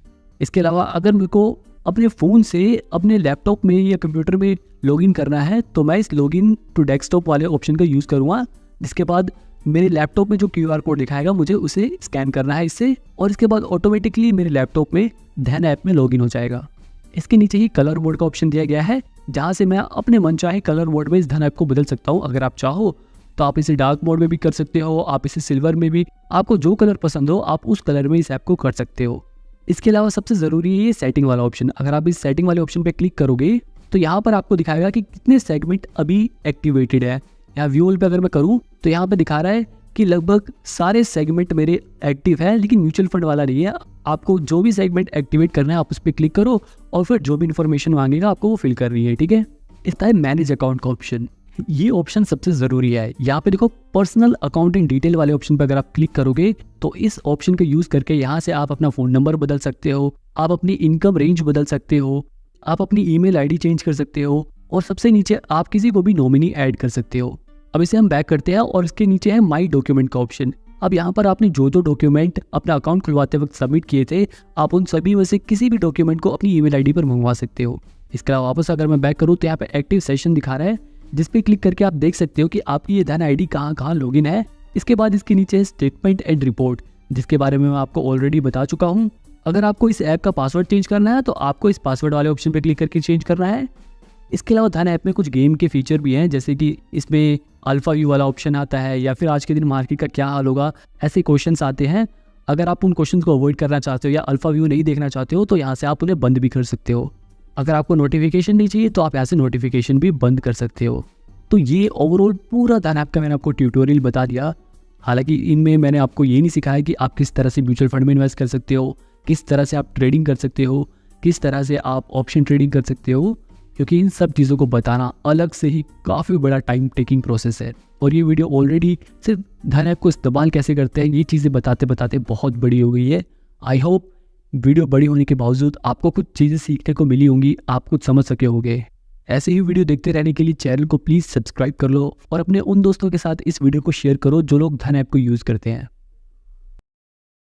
इसके अलावा अगर मेरे को अपने फ़ोन से अपने लैपटॉप में या कंप्यूटर में लॉगिन करना है तो मैं इस लॉगिन टू डेस्कटॉप वाले ऑप्शन का यूज़ करूँगा। जिसके बाद मेरे लैपटॉप में जो QR कोड दिखाएगा मुझे उसे स्कैन करना है इससे, और इसके बाद ऑटोमेटिकली मेरे लैपटॉप में धन ऐप में लॉगिन हो जाएगा। इसके नीचे ही कलर मोड का ऑप्शन दिया गया है, जहाँ से मैं अपने मनचाहे कलर मोड में इस धन ऐप को बदल सकता हूँ। अगर आप चाहो तो आप इसे डार्क मोड में भी कर सकते हो, आप इसे सिल्वर में भी, आपको जो कलर पसंद हो आप उस कलर में इस ऐप को कर सकते हो। इसके अलावा सबसे ज़रूरी है ये सेटिंग वाला ऑप्शन। अगर आप इस सेटिंग वाले ऑप्शन पे क्लिक करोगे तो यहाँ पर आपको दिखाएगा कि कितने सेगमेंट अभी एक्टिवेटेड है। यहाँ व्यू पे अगर मैं करूँ तो यहाँ पे दिखा रहा है कि लगभग सारे सेगमेंट मेरे एक्टिव है, लेकिन म्यूचुअल फंड वाला नहीं है। आपको जो भी सेगमेंट एक्टिवेट करना है आप उस पर क्लिक करो और फिर जो भी इन्फॉर्मेशन मांगेगा आपको वो फिल करनी है, ठीक है। इसका है मैनेज अकाउंट का ऑप्शन। ये ऑप्शन सबसे ज़रूरी है। यहाँ पे देखो पर्सनल अकाउंटिंग डिटेल वाले ऑप्शन पर अगर आप क्लिक करोगे तो इस ऑप्शन को यूज़ करके यहाँ से आप अपना फ़ोन नंबर बदल सकते हो, आप अपनी इनकम रेंज बदल सकते हो, आप अपनी ईमेल ID चेंज कर सकते हो, और सबसे नीचे आप किसी को भी नॉमिनी ऐड कर सकते हो। अब इसे हम बैक करते हैं और इसके नीचे है माई डॉक्यूमेंट का ऑप्शन। अब यहाँ पर आपने जो डॉक्यूमेंट अपना अकाउंट खुलवाते वक्त सबमिट किए थे, आप उन सभी में से किसी भी डॉक्यूमेंट को अपनी ईमेल ID पर मंगवा सकते हो। इसके अलावा वापस अगर मैं बैक करूँ तो यहाँ पे एक्टिव सेशन दिखा रहा है, जिस पे क्लिक करके आप देख सकते हो कि आपकी ये धन ID कहाँ लॉगिन है। इसके बाद इसके नीचे स्टेटमेंट एंड रिपोर्ट, जिसके बारे में मैं आपको ऑलरेडी बता चुका हूँ। अगर आपको इस ऐप का पासवर्ड चेंज करना है तो आपको इस पासवर्ड वाले ऑप्शन पे क्लिक करके चेंज करना है। इसके अलावा धन ऐप में कुछ गेम के फीचर भी हैं, जैसे कि इसमें अल्फा व्यू वाला ऑप्शन आता है, या फिर आज के दिन मार्केट का क्या हाल होगा, ऐसे क्वेश्चंस आते हैं। अगर आप उन क्वेश्चंस को अवॉइड करना चाहते हो या अल्फा व्यू नहीं देखना चाहते हो तो यहाँ से आप उन्हें बंद भी कर सकते हो। अगर आपको नोटिफिकेशन नहीं चाहिए तो आप यहाँ से नोटिफिकेशन भी बंद कर सकते हो। तो ये ओवरऑल पूरा धन ऐप का मैंने आपको ट्यूटोरियल बता दिया। हालांकि इनमें मैंने आपको ये नहीं सिखाया कि आप किस तरह से म्यूचुअल फंड में इन्वेस्ट कर सकते हो, किस तरह से आप ट्रेडिंग कर सकते हो, किस तरह से आप ऑप्शन ट्रेडिंग कर सकते हो, क्योंकि इन सब चीज़ों को बताना अलग से ही काफ़ी बड़ा टाइम टेकिंग प्रोसेस है। और ये वीडियो ऑलरेडी सिर्फ धन ऐप को इस्तेमाल कैसे करते हैं ये चीज़ें बताते बताते बहुत बड़ी हो गई है। आई होप वीडियो बड़ी होने के बावजूद आपको कुछ चीज़ें सीखने को मिली होंगी, आप कुछ समझ सके होंगे। ऐसे ही वीडियो देखते रहने के लिए चैनल को प्लीज़ सब्सक्राइब कर लो और अपने उन दोस्तों के साथ इस वीडियो को शेयर करो जो लोग धन ऐप को यूज़ करते हैं।